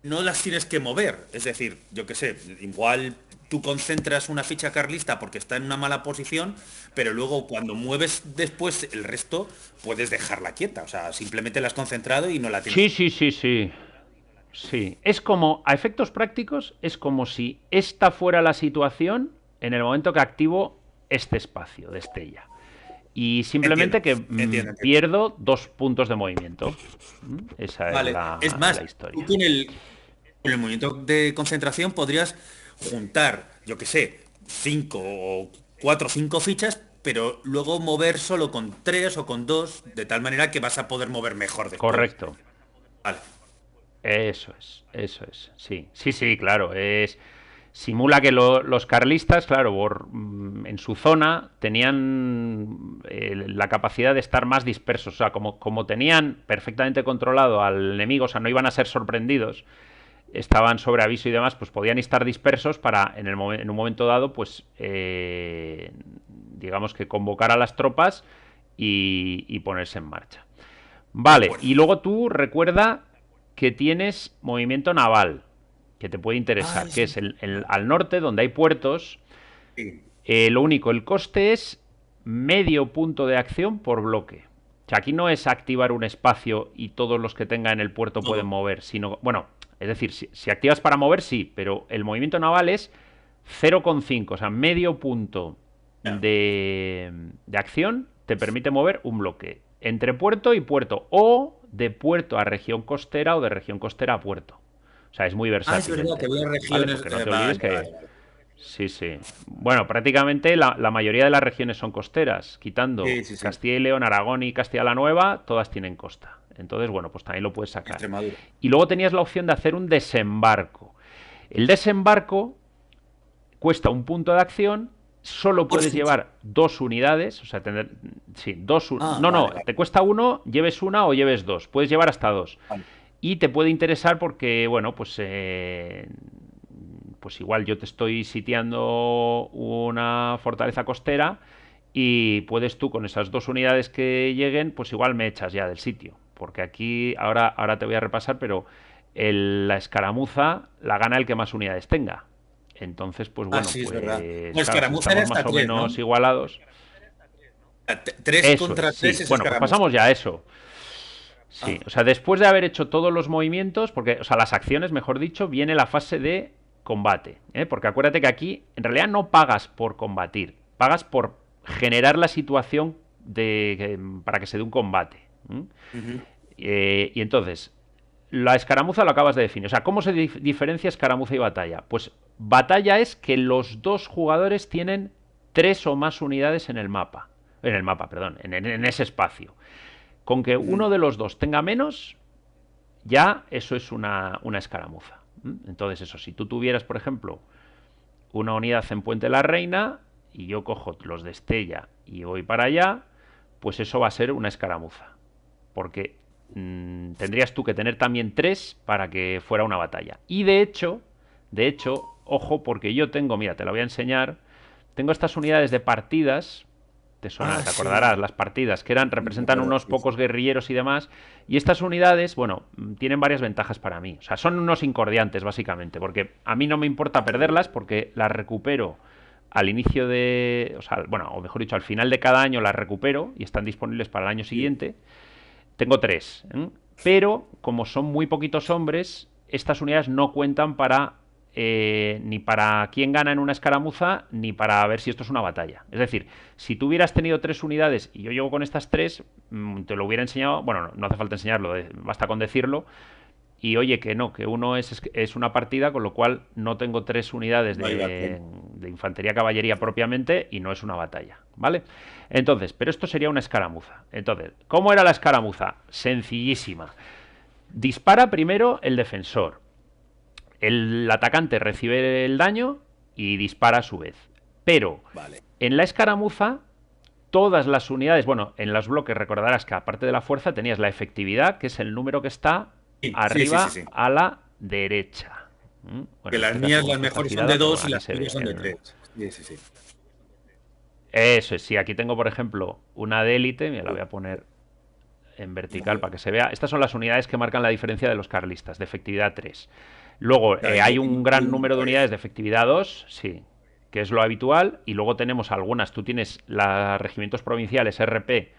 no las tienes que mover. Es decir, yo qué sé, igual tú concentras una ficha carlista porque está en una mala posición, pero luego cuando mueves después el resto, puedes dejarla quieta. O sea, simplemente la has concentrado y no la tienes sí, que sí, mover. sí, sí. Sí, es como, a efectos prácticos, es como si esta fuera la situación en el momento que activo este espacio de Estella. Y Entiendo, simplemente que entiendo. pierdo 2 puntos de movimiento. Esa es Vale. Es la más, tú historia. con el movimiento de concentración podrías juntar, yo qué sé, cinco o cuatro o cinco fichas, pero luego mover solo con tres o con dos, de tal manera que vas a poder mover mejor después. Correcto. Vale. Eso es. Sí, sí, sí, claro. Simula que los carlistas, claro, en su zona tenían la capacidad de estar más dispersos. O sea, como tenían perfectamente controlado al enemigo, o sea, no iban a ser sorprendidos, estaban sobre aviso y demás, pues podían estar dispersos para, en un momento dado, pues, digamos que convocar a las tropas y ponerse en marcha. De Vale, acuerdo. y luego tú recuerda que tienes movimiento naval, que te puede Ah, interesar, que es es al norte, donde hay puertos. sí. Lo único, el coste es medio punto de acción por bloque. O sea, aquí no es activar un espacio y todos los que tenga en el puerto pueden Todo. mover, sino, bueno, es decir, si activas para mover, sí, pero el movimiento naval es 0,5, o sea, medio punto Ya. de acción te permite mover un bloque entre puerto y puerto, o de puerto a región costera o de región costera a puerto. O sea, es muy Ah, es versátil el verdad que tema, había ¿vale? regiones. Porque no te olvides Vale, que vale, vale. sí, sí. Bueno, prácticamente la mayoría de las regiones son costeras, quitando Sí, sí, sí. Castilla y León, Aragón y Castilla la Nueva, todas tienen costa. Entonces, bueno, pues también lo puedes sacar. Extremadura. Y luego tenías la opción de hacer un desembarco. El desembarco cuesta un punto de acción, solo Por puedes ficha. llevar 2 unidades, o sea, tener, sí, Ah, no, vale, no, vale. te cuesta uno, lleves una o lleves dos, puedes llevar hasta dos. Vale. Y te puede interesar porque, bueno, pues igual yo te estoy sitiando una fortaleza costera y puedes tú con esas 2 unidades que lleguen, pues igual me echas ya del sitio. Porque aquí, ahora te voy a repasar, pero la escaramuza la gana el que más unidades tenga. Entonces, pues Ah, bueno, sí, es verdad. pues Bueno, claro, si escaramuza era estamos hasta más o tres, ¿no? menos igualados. Tres Eso es, contra tres sí. es Bueno, pues escaramuza. pasamos ya a eso. Sí, Ah, o sea, después de haber hecho todos los movimientos, porque, o sea, las acciones, mejor dicho, viene la fase de combate, ¿eh? Porque acuérdate que aquí en realidad no pagas por combatir, pagas por generar la situación para que se dé un combate. ¿M? ujú. Y entonces, la escaramuza lo acabas de definir. O sea, ¿cómo se diferencia escaramuza y batalla? Pues batalla es que los dos jugadores tienen 3 o más unidades en el mapa. En el mapa, perdón, en ese espacio. Con que Ujú. uno de los dos tenga menos, ya eso es una escaramuza. Entonces, eso, si tú tuvieras, por ejemplo, una unidad en Puente la Reina y yo cojo los de Estella y voy para allá, pues eso va a ser una escaramuza. Porque tendrías tú que tener también tres para que fuera una batalla. Y de hecho, ojo, porque yo tengo, mira, te la voy a enseñar, tengo estas unidades de partidas, Ah, te acordarás, sí. las partidas, que Me representan acuerdo, unos sí, sí. pocos guerrilleros y demás, y estas unidades, bueno, tienen varias ventajas para mí. O sea, son unos incordiantes, básicamente, porque a mí no me importa perderlas, porque las recupero al inicio o sea, bueno, o mejor dicho, al final de cada año las recupero y están disponibles para el año Sí. siguiente. Tengo tres, ¿eh? Pero como son muy poquitos hombres, estas unidades no cuentan ni para quién gana en una escaramuza, ni para ver si esto es una batalla. Es decir, si tú hubieras tenido 3 unidades y yo llego con estas tres, te lo hubiera enseñado, bueno, no hace falta enseñarlo, basta con decirlo, y oye que no, que uno es una partida, con lo cual no tengo 3 unidades No iba a de, tiempo. de infantería-caballería propiamente y no es una batalla, ¿vale? Entonces, pero esto sería una escaramuza. Entonces, ¿cómo era la escaramuza? Sencillísima. Dispara primero el defensor. El atacante recibe el daño y dispara a su vez. Pero Vale. en la escaramuza, todas las unidades, bueno, en los bloques recordarás que aparte de la fuerza tenías la efectividad, que es el número que está Sí, sí, sí, arriba sí, sí. a la derecha. Bueno, Que en las este caso mías, como las esto está mejores son girada, de pero 2 bueno, y aquí las se tuyas ve. son de 3. Sí, sí, sí. Eso es, sí, aquí tengo, por ejemplo, una de élite, me la voy a poner en vertical para que se vea. Estas son las unidades que marcan la diferencia de los carlistas, de efectividad 3. Luego Claro, hay un y gran uno número de otra unidades vez. de efectividad 2, sí, que es lo habitual, y luego tenemos algunas, tú tienes los regimientos provinciales RP,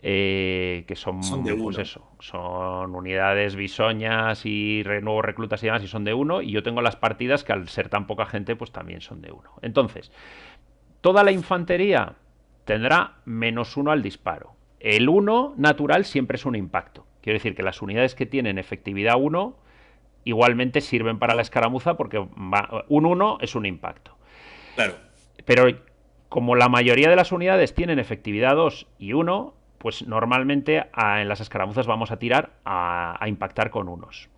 que Son de son, pues uno. eso, son unidades bisoñas y nuevos reclutas y demás, y son de uno, y yo tengo las partidas que al ser tan poca gente, pues también son de uno. Entonces, toda la infantería tendrá -1 al disparo. El 1 natural siempre es un impacto. Quiero decir que las unidades que tienen efectividad 1 igualmente sirven para la No, escaramuza porque un 1 es un impacto. claro. Pero como la mayoría de las unidades tienen efectividad 2 y 1, pues normalmente en las escaramuzas vamos a tirar a impactar con unos.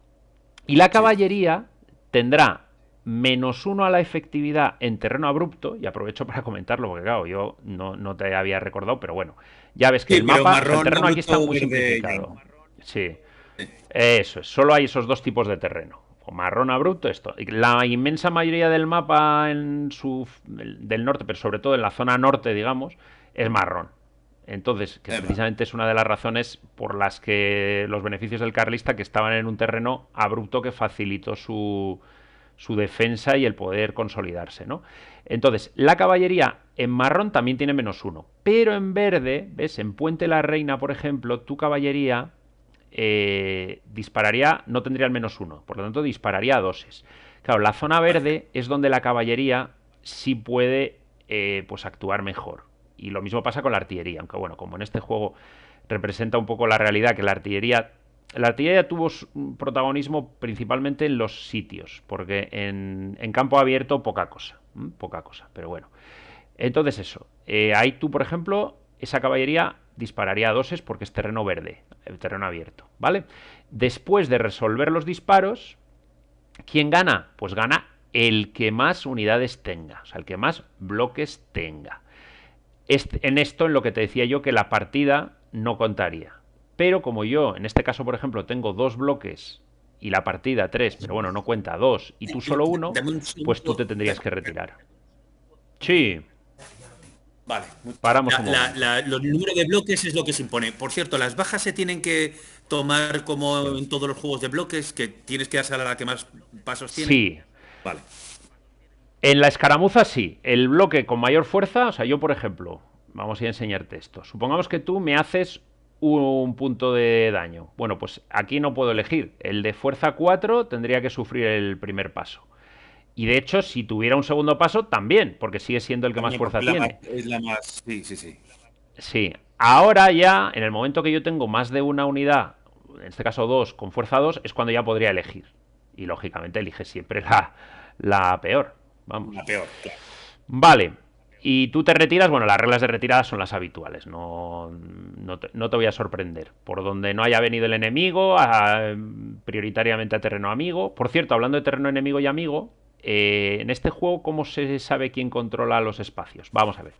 Y la Sí. caballería tendrá -1 a la efectividad en terreno abrupto, y aprovecho para comentarlo porque claro, yo no te había recordado, pero bueno, ya ves que Sí, el pero mapa, o sea, el marrón, terreno aquí está abrupto, muy verde, simplificado. llano. Sí, eso es, solo hay esos dos tipos de terreno. O marrón abrupto, esto. La inmensa mayoría del mapa del norte, pero sobre todo en la zona norte, digamos, es marrón. Entonces, que Eva. precisamente es una de las razones por las que los beneficios del carlista que estaban en un terreno abrupto que facilitó su defensa y el poder consolidarse, ¿no? Entonces, la caballería en marrón también tiene -1, pero en verde, ¿ves? En Puente la Reina, por ejemplo, tu caballería dispararía, no tendría el -1, por lo tanto dispararía a doses. Claro, la zona Vale. verde es donde la caballería sí puede pues actuar mejor. Y lo mismo pasa con la artillería, aunque bueno, como en este juego representa un poco la realidad que la artillería tuvo un protagonismo principalmente en los sitios, porque en campo abierto poca cosa, pero bueno. Entonces eso, ahí tú, por ejemplo, esa caballería dispararía a doses porque es terreno verde, terreno abierto, ¿vale? Después de resolver los disparos, ¿quién gana? Pues gana el que más unidades tenga, o sea, el que más bloques tenga. En esto, en lo que te decía yo, que la partida no contaría. Pero como yo, en este caso, por ejemplo, tengo dos bloques y la partida tres, pero bueno, no cuenta dos y tú solo uno, Dame un pues tú segundo. te tendrías que retirar. Sí, Vale. paramos un momento. Los números de bloques es lo que se impone. Por cierto, las bajas se tienen que tomar como en todos los juegos de bloques, que tienes que darse a la que más pasos tiene. Sí, Vale. en la escaramuza sí, el bloque con mayor fuerza, o sea, yo por ejemplo, vamos a enseñarte esto. Supongamos que tú me haces un punto de daño. Bueno, pues aquí no puedo elegir. El de fuerza 4 tendría que sufrir el primer paso. Y de hecho, si tuviera un segundo paso, también, porque sigue siendo el que más También porque fuerza tiene. es la más. Sí, sí, sí. Sí, ahora ya, en el momento que yo tengo más de una unidad, en este caso dos, con fuerza 2, es cuando ya podría elegir. Y lógicamente elige siempre la peor. La Vamos. peor, claro. Vale. Y tú te retiras, bueno, las reglas de retirada son las habituales, no te voy a sorprender. Por donde no haya venido el enemigo, prioritariamente a terreno amigo. Por cierto, hablando de terreno enemigo y amigo, en este juego, ¿cómo se sabe quién controla los espacios? Vamos a ver.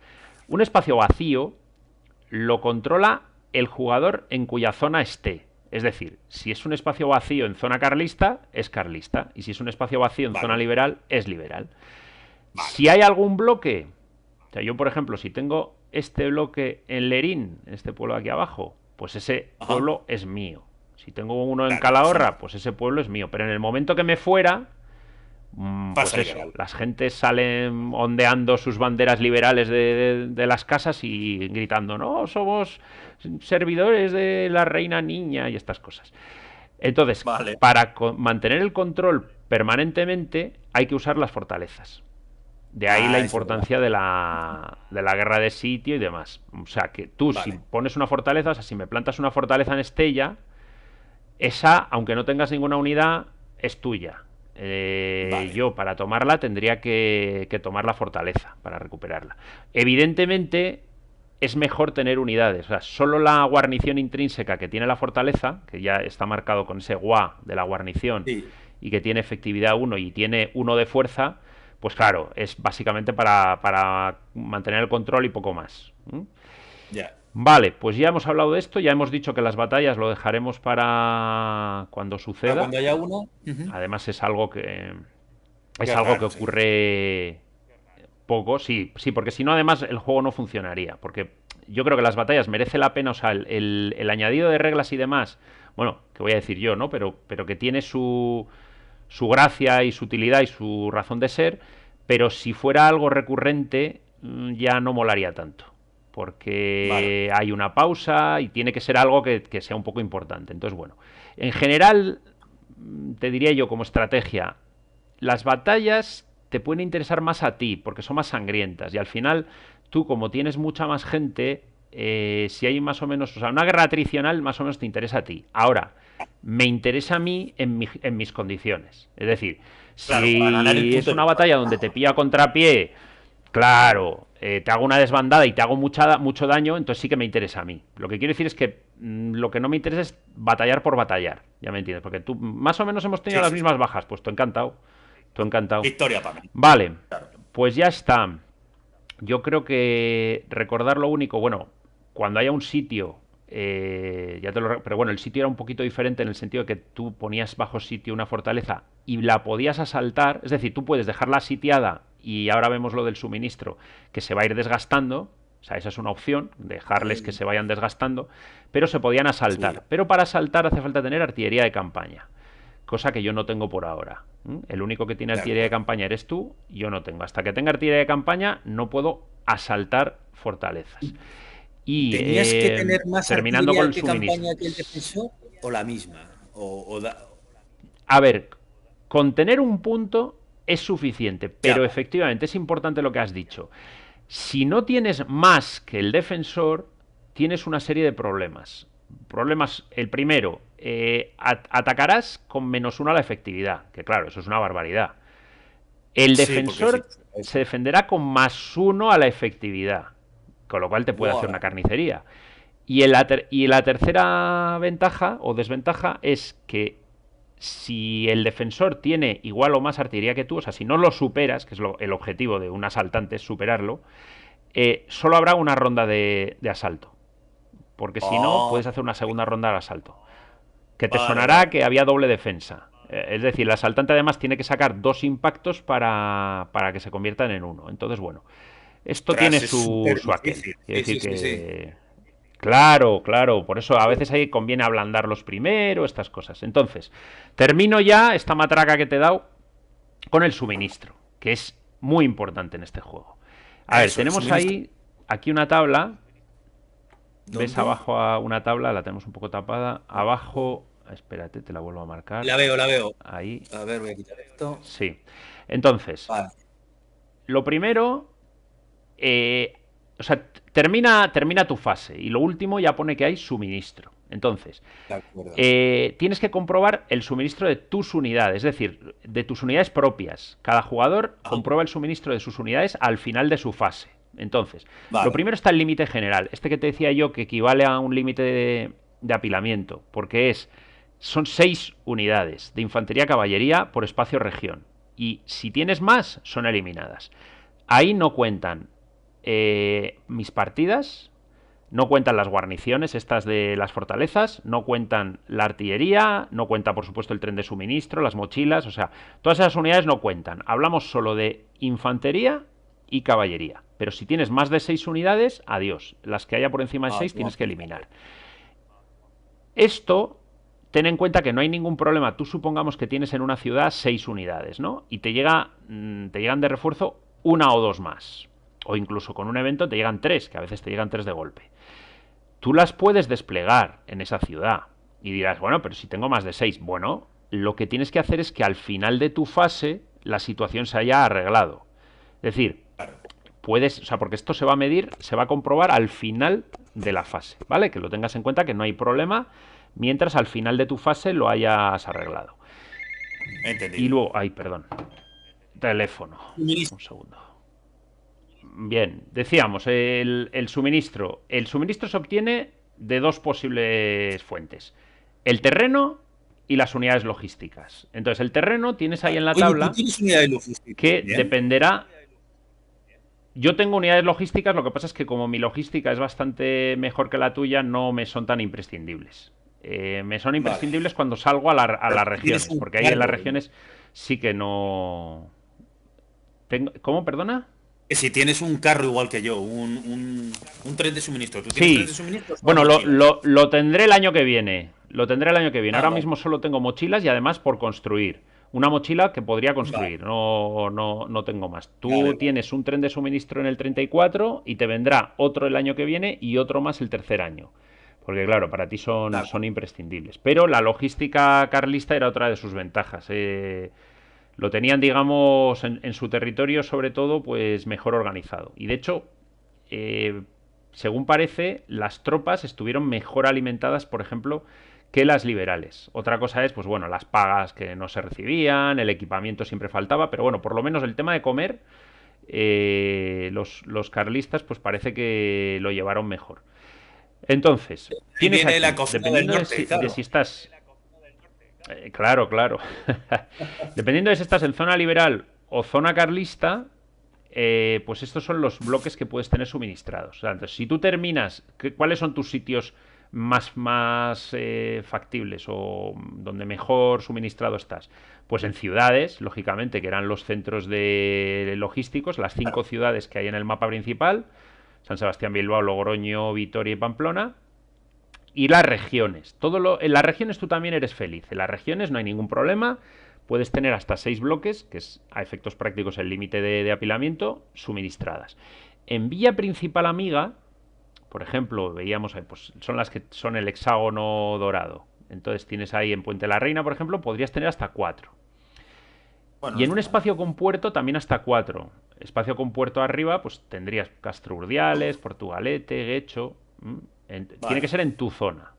Un espacio vacío lo controla el jugador en cuya zona esté. Es decir, si es un espacio vacío en zona carlista, es carlista. Y si es un espacio vacío en zona Vale, liberal, es liberal. vale. Si hay algún bloque, o sea, yo por ejemplo, si tengo este bloque en Lerín, en este pueblo de aquí abajo, pues ese Ajá. pueblo es mío. Si tengo uno en Claro, sí. Calahorra, pues ese pueblo es mío. Pero en el momento que me fuera, pues Pasa eso, liberal. las gentes salen ondeando sus banderas liberales de las casas y gritando, no, somos servidores de la reina niña y estas cosas. Entonces, Vale. para mantener el control permanentemente hay que usar las fortalezas. De ahí la Ah, es verdad. importancia de la guerra de sitio y demás. O sea, que tú si Vale. pones una fortaleza, o sea, si me plantas una fortaleza en Estella, esa, aunque no tengas ninguna unidad, es tuya. Vale, Yo para tomarla tendría que tomar la fortaleza para recuperarla. Evidentemente es mejor tener unidades. O sea, solo la guarnición intrínseca que tiene la fortaleza, que ya está marcado con ese gua de la guarnición sí, y que tiene efectividad uno y tiene uno de fuerza, pues claro, es básicamente para mantener el control y poco más. ¿Mm? ya. Vale, pues ya hemos hablado de esto, ya hemos dicho que las batallas lo dejaremos para cuando Para suceda. cuando haya uno. Ujú. Además es Qué algo que raro, sí. ocurre poco, sí, sí, porque si no además el juego no funcionaría, porque yo creo que las batallas merece la pena, o sea, el añadido de reglas y demás, bueno, que voy a decir yo, ¿no? Pero que tiene su gracia y su utilidad y su razón de ser, pero si fuera algo recurrente ya no molaría tanto, Vale. porque hay una pausa y tiene que ser algo que sea un poco importante. Entonces, bueno, en general, te diría yo como estrategia, las batallas te pueden interesar más a ti, porque son más sangrientas. Y al final, tú, como tienes mucha más gente, si hay más o menos, o sea, una guerra tradicional más o menos te interesa a ti. Ahora, me interesa a mí en mis condiciones. Es decir, Claro, para ganar el si es punto de una batalla victoria. donde te pilla a contrapié, claro, te hago una desbandada y te hago mucho daño, entonces sí que me interesa a mí. Lo que quiero decir es que lo que no me interesa es batallar por batallar, ya me entiendes, porque tú más o menos hemos tenido Sí, las sí, sí. mismas bajas, pues tú encantado, tú encantado. Victoria para mí. Vale, Claro. pues ya está. Yo creo que recordar lo único, bueno, cuando haya un sitio, pero bueno, el sitio era un poquito diferente en el sentido de que tú ponías bajo sitio una fortaleza y la podías asaltar, es decir, tú puedes dejarla sitiada y ahora vemos lo del suministro, que se va a ir desgastando, o sea, esa es una opción, dejarles que Ahí, se vayan desgastando, pero se podían sí. asaltar. Pero para asaltar hace falta tener artillería de campaña, cosa que yo no tengo por ahora. El único que tiene De artillería de acuerdo. campaña eres tú, yo no tengo. Hasta que tenga artillería de campaña no puedo asaltar fortalezas. Y ¿Tenías que tener más terminando con artillería el que suministro. campaña que el defensor o la misma? A ver, con tener un punto es suficiente, pero Ya, efectivamente es importante lo que has dicho. Si no tienes más que el defensor, tienes una serie de problemas. Problemas, el primero, atacarás con -1 a la efectividad, que claro, eso es una barbaridad. El sí, porque sí. defensor se defenderá con +1 a la efectividad, con lo cual te puede hacer una Buah, carnicería. Y la tercera ventaja o desventaja es que si el defensor tiene igual o más artillería que tú, o sea, si no lo superas, que es el objetivo de un asaltante, es superarlo, solo habrá una ronda de asalto. Porque si no, oh, puedes hacer una segunda ronda de asalto. Que te vale, sonará vale. que había doble defensa. Es decir, el asaltante además tiene que sacar 2 impactos para que se conviertan en uno. Entonces, bueno, esto tiene Ostras, es súper su aquel. difícil. Quiere Sí, decir sí, sí, sí. que... Claro, claro, por eso a veces ahí conviene ablandarlos primero, estas cosas. Entonces, termino ya esta matraca que te he dado con el suministro, que es muy importante en este juego. A ver, Eso, el tenemos suministro. ahí aquí una tabla. ¿Ves ¿Dónde? abajo a una tabla? La tenemos un poco tapada. Abajo, espérate, te la vuelvo a marcar. La veo, la veo. Ahí, A ver, voy a quitar esto. sí. Entonces, Vale, lo primero, o sea, termina tu fase y lo último ya pone que hay suministro. Entonces, de acuerdo. tienes que comprobar el suministro de tus unidades, es decir, de tus unidades propias. Cada jugador Ah, comprueba el suministro de sus unidades al final de su fase. Entonces, lo vale. primero está el límite general, este que te decía yo que equivale a un límite de apilamiento, porque son 6 unidades de infantería-caballería por espacio-región. Y si tienes más, son eliminadas. Ahí no cuentan mis partidas, no cuentan las guarniciones estas de las fortalezas, no cuentan la artillería, no cuenta por supuesto el tren de suministro, las mochilas, o sea, todas esas unidades no cuentan. Hablamos solo de infantería y caballería. Pero si tienes más de 6 unidades, adiós. Las que haya por encima de Ah, 6 toma tienes que por eliminar. saco. Esto, ten en cuenta que no hay ningún problema. Tú supongamos que tienes en una ciudad 6 unidades, ¿no? Y te llegan de refuerzo una o dos más. O incluso con un evento te llegan 3, que a veces te llegan 3 de golpe. Tú las puedes desplegar en esa ciudad. Y dirás, bueno, pero si tengo más de 6. Bueno, lo que tienes que hacer es que al final de tu fase la situación se haya arreglado. Es decir, Claro. o sea, porque esto se va a medir, se va a comprobar al final de la fase, ¿vale? Que lo tengas en cuenta, que no hay problema mientras al final de tu fase lo hayas arreglado. Y Entendido. luego, ay, perdón, teléfono. Un segundo. Bien, decíamos, el suministro. El suministro se obtiene de dos posibles fuentes. El terreno y las unidades logísticas. Entonces, el terreno tienes ahí Vale. en la Oye, ¿tú tabla tienes unidad de logística que también? dependerá. Yo tengo unidades logísticas, lo que pasa es que como mi logística es bastante mejor que la tuya, no me son tan imprescindibles. Me son Vale. imprescindibles cuando salgo a Pero las tú tienes regiones, un porque ahí en las carro. regiones sí que no... ¿Cómo, perdona? Que si tienes un carro igual que yo, un tren de suministro. ¿Tú tienes tren de Sí, suministro o solo bueno, mochilas? lo tendré el año que viene. Lo tendré el año que viene. Ah, Ahora vale. mismo solo tengo mochilas y además por construir. Una mochila que podría Vale, construir, no tengo más. vale, Tú vale. tienes un tren de suministro en el 34 y te vendrá otro el año que viene y otro más el tercer año. Porque claro, para ti De son acuerdo. imprescindibles. Pero la logística carlista era otra de sus ventajas. Lo tenían, digamos, en su territorio, sobre todo, pues mejor organizado. Y de hecho, eh, según parece, las tropas estuvieron mejor alimentadas, por ejemplo, que las liberales. Otra cosa es, pues bueno, las pagas que no se recibían, el equipamiento siempre faltaba, pero bueno, por lo menos el tema de comer, los carlistas, pues parece que lo llevaron mejor. Entonces, Ahí tienes viene la aquí, cocina del dependiendo norte, de claro. si estás claro, claro. Dependiendo de si estás en zona liberal o zona carlista, pues estos son los bloques que puedes tener suministrados. O sea, entonces, si tú terminas, ¿cuáles son tus sitios más factibles o donde mejor suministrado estás? Pues en ciudades, lógicamente, que eran los centros de logísticos, las 5 ciudades que hay en el mapa principal, San Sebastián, Bilbao, Logroño, Vitoria y Pamplona, y las regiones. En las regiones tú también eres feliz. En las regiones no hay ningún problema. Puedes tener hasta 6 bloques, que es a efectos prácticos el límite de apilamiento, suministradas. En vía principal amiga, por ejemplo, veíamos, pues son las que son el hexágono dorado. Entonces tienes ahí en Puente la Reina, por ejemplo, podrías tener hasta 4. Bueno, Y no en un está mal. espacio con puerto también hasta 4. Espacio con puerto arriba, pues tendrías Castro Urdiales, Portugalete, Guecho. Tiene que Vale, ser en tu zona.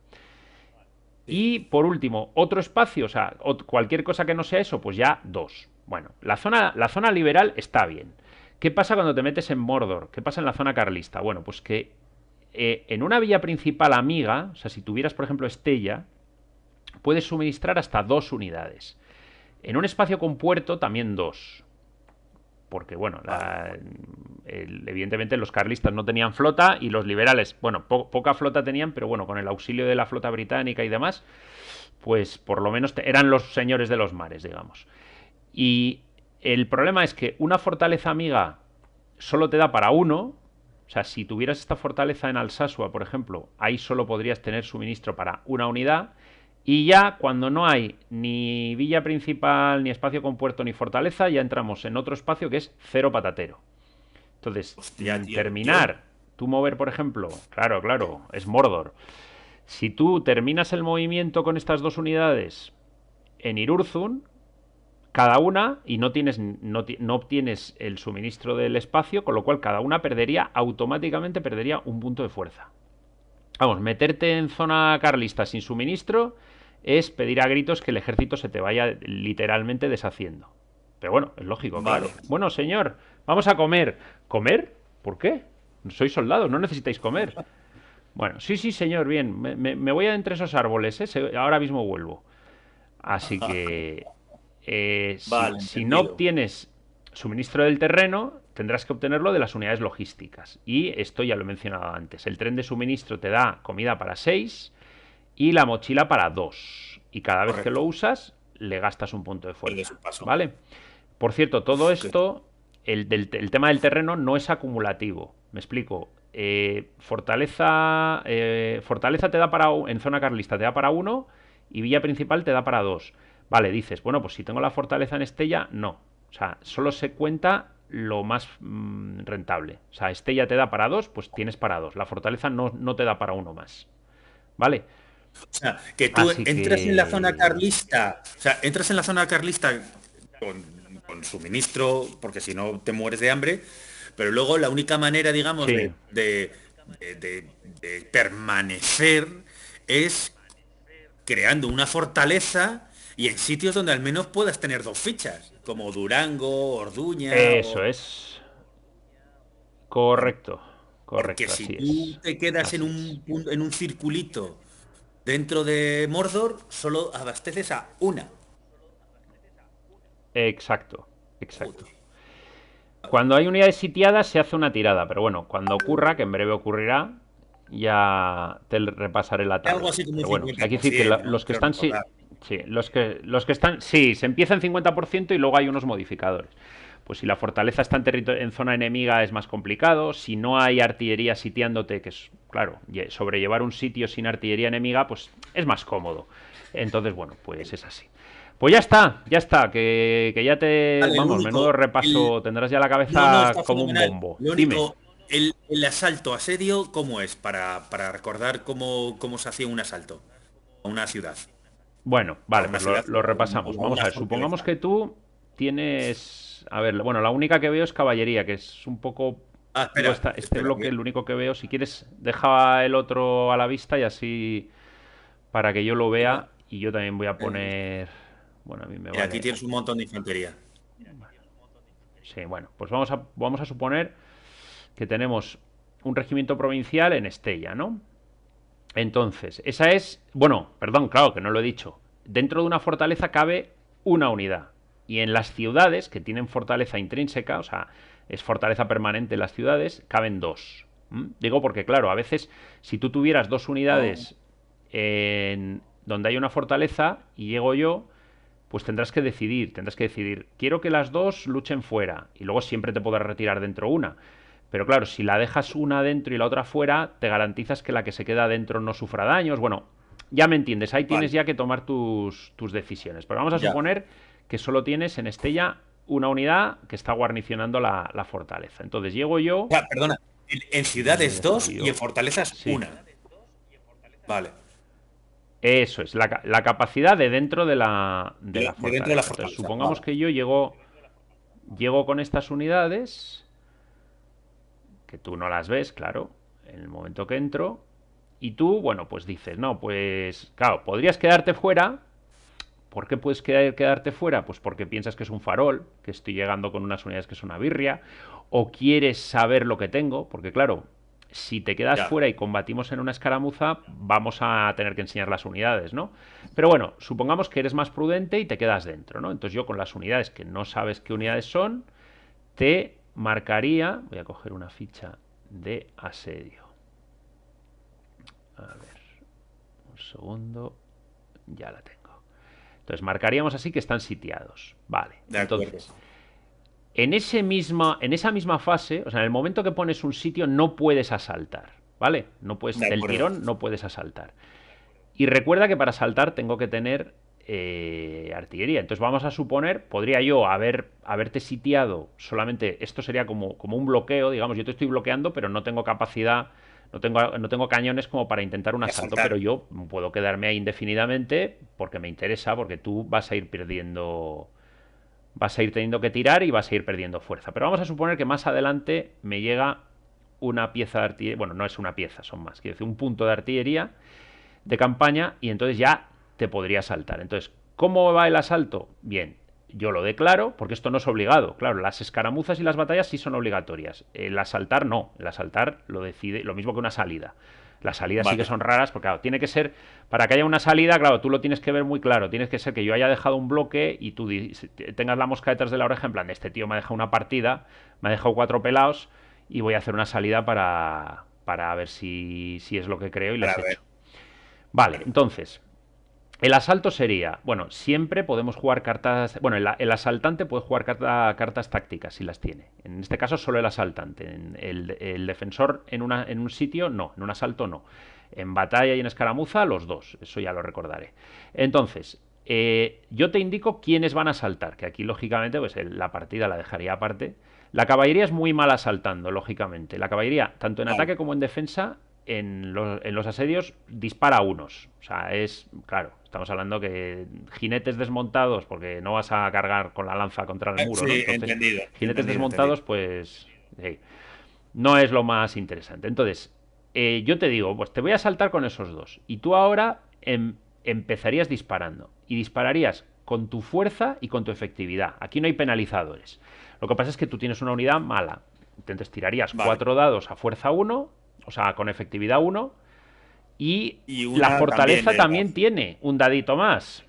sí. Y por último, otro espacio, o sea, cualquier cosa que no sea eso, pues ya 2. Bueno, la zona liberal está bien. ¿Qué pasa cuando te metes en Mordor? ¿Qué pasa en la zona carlista? Bueno, pues que en una vía principal amiga, o sea, si tuvieras, por ejemplo, Estella, puedes suministrar hasta 2 unidades. En un espacio con puerto, también 2 porque bueno, Vale, evidentemente los carlistas no tenían flota y los liberales, bueno, poca flota tenían, pero bueno, con el auxilio de la flota británica y demás, pues por lo menos eran los señores de los mares, digamos. Y el problema es que una fortaleza amiga solo te da para uno, o sea, si tuvieras esta fortaleza en Alsasua, por ejemplo, ahí solo podrías tener suministro para una unidad. Y ya cuando no hay ni villa principal, ni espacio con puerto, ni fortaleza, ya entramos en otro espacio que es cero patatero. Entonces, hostia, tío. Yo, terminar, tú mover, por ejemplo, claro, claro, es Mordor. Si tú terminas el movimiento con estas 2 unidades en Irurzun, cada una, y no obtienes el suministro del espacio, con lo cual cada una automáticamente perdería un punto de fuerza. Vamos, meterte en zona carlista sin suministro es pedir a gritos que el ejército se te vaya literalmente deshaciendo. Pero bueno, es lógico, vale. claro. Bueno, señor, vamos a comer. ¿Comer? ¿Por qué? Sois soldados, no necesitáis comer. Bueno, sí, sí, señor, bien. Me voy a entre esos árboles, ¿eh? Ahora mismo vuelvo. Así que si, Vale, si no entendido. obtienes suministro del terreno, tendrás que obtenerlo de las unidades logísticas. Y esto ya lo he mencionado antes. El tren de suministro te da comida para 6 y la mochila para 2. Y cada vez que lo Correcto. usas, le gastas un punto de Pierdes fuerza. un paso. ¿Vale? Por cierto, todo Uf, qué... esto, el tema del terreno no es acumulativo. Me explico. Fortaleza te da en zona carlista te da para uno y villa principal te da para 2. Vale, dices, bueno, pues si tengo la fortaleza en Estella, no. O sea, solo se cuenta lo más rentable. O sea, Estella te da para 2, pues tienes para 2. La fortaleza no te da para uno más. ¿Vale? O sea, que tú Así entras en la zona que... carlista, o sea, entras en la zona carlista con suministro, porque si no te mueres de hambre, pero luego la única manera, digamos, Sí, de permanecer es creando una fortaleza Y en sitios donde al menos puedas tener dos fichas, como Durango, Orduña Eso o... es. Claro. Correcto. Porque Correcto, si así tú es. te quedas Así es. en un circulito dentro de Mordor, solo abasteces a una. Exacto. Joder. Exacto. Cuando hay unidades sitiadas se hace una tirada, pero bueno, cuando ocurra, que en breve ocurrirá, ya te repasaré la Algo tabla. así como un Pero bueno, hay que cincuenta por decir que ciento ¿no? los que Creo están sí, recordar. sí, los que están sí, se empieza en 50% y luego hay unos modificadores. Pues si la fortaleza está en zona enemiga es más complicado, si no hay artillería sitiándote, que es claro, sobrellevar un sitio sin artillería enemiga, pues es más cómodo. Entonces, bueno, pues es así. Pues ya está, que ya te... Vale, lo Vamos, menudo único, repaso, tendrás ya la no, no, cabeza está como un fenomenal. bombo. Lo Dime. único, el asalto asedio, ¿cómo es? Para recordar cómo se hacía un asalto a una ciudad. Bueno, A vale, una pues ciudad lo repasamos. o a Vamos a una ver, supongamos fortaleza. que tú tienes... A ver, bueno, la única que veo es caballería, que es un poco... Ah, Digo, espera, este espera. bloque, el único que veo, si quieres, deja el otro a la vista y así para que yo lo Mira, vea y yo también voy a eh, poner... Bueno, a mí me mira, aquí vale... tienes un montón de infantería. Sí, bueno, pues vamos a suponer que tenemos un regimiento provincial en Estella, ¿no? Entonces, esa es, bueno, perdón, claro que no lo he dicho. Dentro de una fortaleza cabe una unidad. Y en las ciudades, que tienen fortaleza intrínseca, o sea, es fortaleza permanente en las ciudades, caben dos. Digo porque, claro, a veces, si tú tuvieras dos Oh, unidades en donde hay una fortaleza y llego yo, pues tendrás que decidir, quiero que las dos luchen fuera y luego siempre te podrás retirar dentro una. Pero claro, si la dejas una dentro y la otra fuera, te garantizas que la que se queda dentro no sufra daños. Bueno, ya me entiendes, ahí tienes vale, ya que tomar tus decisiones. Pero vamos a ya. suponer que solo tienes en Estella una unidad que está guarnicionando la fortaleza. Entonces llego yo, Ya, perdona, en ¿dónde he ciudades dejado dos y en yo? fortalezas Sí, una. Vale, eso es, la capacidad de dentro de la de dentro de la fortaleza. Entonces fortaleza, supongamos vale. que yo llego con estas unidades, que tú no las ves, claro, en el momento que entro, y tú, bueno, pues dices, no, pues claro, podrías quedarte fuera. ¿Por qué puedes quedarte fuera? Pues porque piensas que es un farol, que estoy llegando con unas unidades que es una birria, o quieres saber lo que tengo, porque claro, si te quedas Ya. fuera y combatimos en una escaramuza, vamos a tener que enseñar las unidades, ¿no? Pero bueno, supongamos que eres más prudente y te quedas dentro, ¿no? Entonces yo con las unidades que no sabes qué unidades son, te marcaría, voy a coger una ficha de asedio. A ver, un segundo, ya la tengo. Entonces marcaríamos así que están sitiados. Vale, De acuerdo. entonces, en esa misma fase, o sea, en el momento que pones un sitio no puedes asaltar, ¿vale? No puedes, De del acuerdo. tirón no puedes asaltar. Y recuerda que para asaltar tengo que tener artillería. Entonces vamos a suponer, podría yo haberte sitiado solamente, esto sería como un bloqueo, digamos, yo te estoy bloqueando, pero no tengo capacidad, no tengo cañones como para intentar un De asalto, pero asaltar. yo puedo quedarme ahí indefinidamente porque me interesa, porque tú vas a ir teniendo que tirar y vas a ir perdiendo fuerza. Pero vamos a suponer que más adelante me llega una pieza de artillería, bueno, no es una pieza, son más, quiero decir, un punto de artillería de campaña y entonces ya te podría saltar. Entonces, ¿cómo va el asalto? Bien, yo lo declaro, porque esto no es obligado. Claro, las escaramuzas y las batallas sí son obligatorias. El asaltar no. El asaltar lo decide, lo mismo que una salida. Las salidas sí que Vale. son raras, porque claro, tiene que ser, para que haya una salida, claro, tú lo tienes que ver muy claro. Tienes que ser que yo haya dejado un bloque y tú tengas la mosca detrás de la oreja, en plan, este tío me ha dejado una partida, me ha dejado cuatro pelados y voy a hacer una salida para ver si es lo que creo y les Para ver. echo. Vale, Claro. entonces, el asalto sería, bueno, siempre podemos jugar cartas, bueno, el asaltante puede jugar cartas tácticas si las tiene. En este caso solo el asaltante. El defensor en un sitio no, en un asalto no. En batalla y en escaramuza los dos, eso ya lo recordaré. Entonces, yo te indico quiénes van a asaltar, que aquí lógicamente pues la partida la dejaría aparte. La caballería es muy mal asaltando, lógicamente. La caballería, tanto en Vale. ataque como en defensa, en los asedios dispara a unos. O sea, es, claro, estamos hablando que jinetes desmontados, porque no vas a cargar con la lanza contra el muro, ¿no? Sí, Entonces, entendido, jinetes entendido, entendido. desmontados, pues, sí, no es lo más interesante. Entonces, yo te digo, pues te voy a saltar con esos dos. Y tú ahora, empezarías disparando. Y dispararías con tu fuerza y con tu efectividad. Aquí no hay penalizadores. Lo que pasa es que tú tienes una unidad mala. Entonces tirarías Vale. 4 dados a fuerza 1, o sea, con efectividad 1, y Y la una también fortaleza de también tiene un dadito más.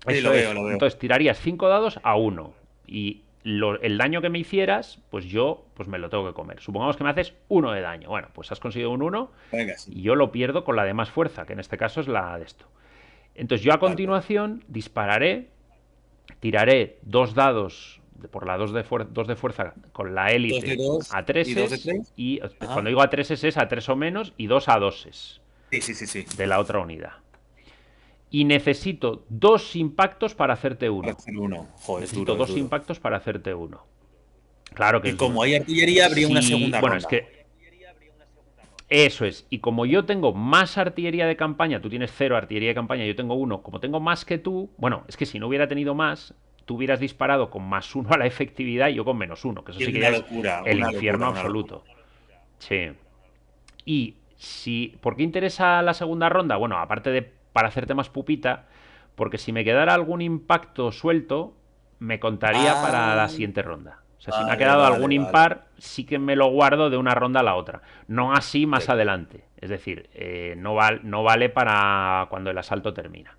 Sí, Eso lo veo, es. lo veo. Entonces tirarías 5 dados a 1. Y el daño que me hicieras, pues yo pues me lo tengo que comer. Supongamos que me haces 1 de daño. Bueno, pues has conseguido un 1 Venga, sí. y yo lo pierdo con la de más fuerza, que en este caso es la de esto. Entonces yo a Vale. continuación dispararé, tiraré 2 dados por la 2 de fuerza con la 2 de élite 2 a y 2 de 3 3. y Ajá. cuando digo a 3 es a 3 o menos y 2 a 2 Sí, sí, sí, sí. de la otra unidad. Y necesito 2 impactos para hacerte Para uno. hacer uno. Joder, es Necesito duro, es 2 duro. impactos para hacerte uno. Claro que Y es duro. como hay artillería, habría una Si, segunda bueno, es ronda. que eso es. Y como yo tengo más artillería de campaña, tú tienes 0 artillería de campaña, yo tengo 1, como tengo más que tú, bueno, es que si no hubiera tenido más, tú hubieras disparado con +1 a la efectividad y yo con -1, que eso Y sí es que ya una es locura, el una infierno locura, una locura. absoluto. Sí. Y si, ¿por qué interesa la segunda ronda? Bueno, aparte de para hacerte más pupita, porque si me quedara algún impacto suelto, me contaría para Ah, la siguiente ronda. O sea, si me ha vale, quedado vale, algún vale. impar, sí que me lo guardo de una ronda a la otra. No así Vale, más adelante. Es decir, no vale para cuando el asalto termina.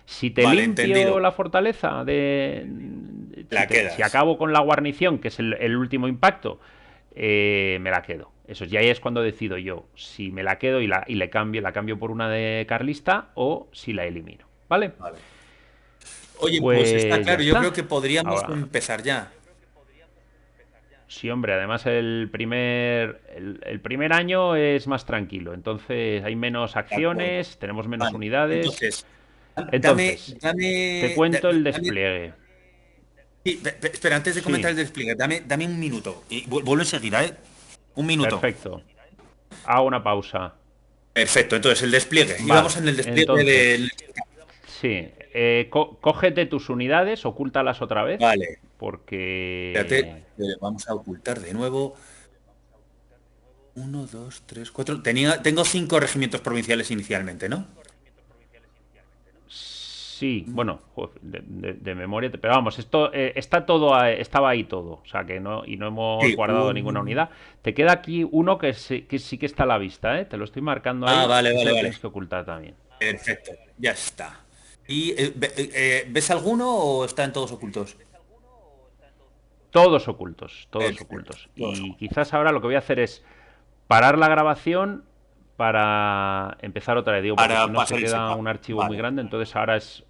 Si te vale, limpio entendido. la fortaleza, La si quedas. acabo con la guarnición, que es el último impacto, me la quedo. Eso ya es cuando decido yo si me la quedo y la cambio por una de carlista o si la elimino. ¿Vale? Vale. Oye, pues está Pues ya claro, yo creo está. que podríamos Ahora, empezar ya. sí, hombre, además el primer año es más tranquilo, entonces hay menos De acuerdo. acciones, tenemos menos Vale. unidades. Entonces, dame, Entonces, te dame, cuento el dame. despliegue. Sí, espera, antes de comentar Sí, el despliegue, dame un minuto. Y vuelvo enseguida, ¿eh? Un minuto. perfecto. Hago una pausa. Perfecto, entonces el despliegue. Íbamos Vale, en el despliegue del... entonces, sí, cógete tus unidades, ocúltalas otra vez, Vale, espérate, porque vamos a ocultar de nuevo. Uno, dos, tres, cuatro. Tengo 5 regimientos provinciales inicialmente, ¿no? sí, bueno, joder, de memoria, pero vamos, esto está todo, estaba ahí todo, o sea que no, y no hemos Sí, guardado ninguna unidad. Te queda aquí uno que sí que está a la vista, ¿eh? Te lo estoy marcando Ah, ahí, vale, ese vale, lo vale. tienes que ocultar también. Perfecto, ya está. ¿Y ves alguno o están todos ocultos? Todos ocultos, todos Perfecto, ocultos. todos Y ocultos. quizás ahora lo que voy a hacer es parar la grabación para empezar otra vez, digo, porque si Para no se pasar el queda setup. un archivo muy Vale, grande, entonces ahora es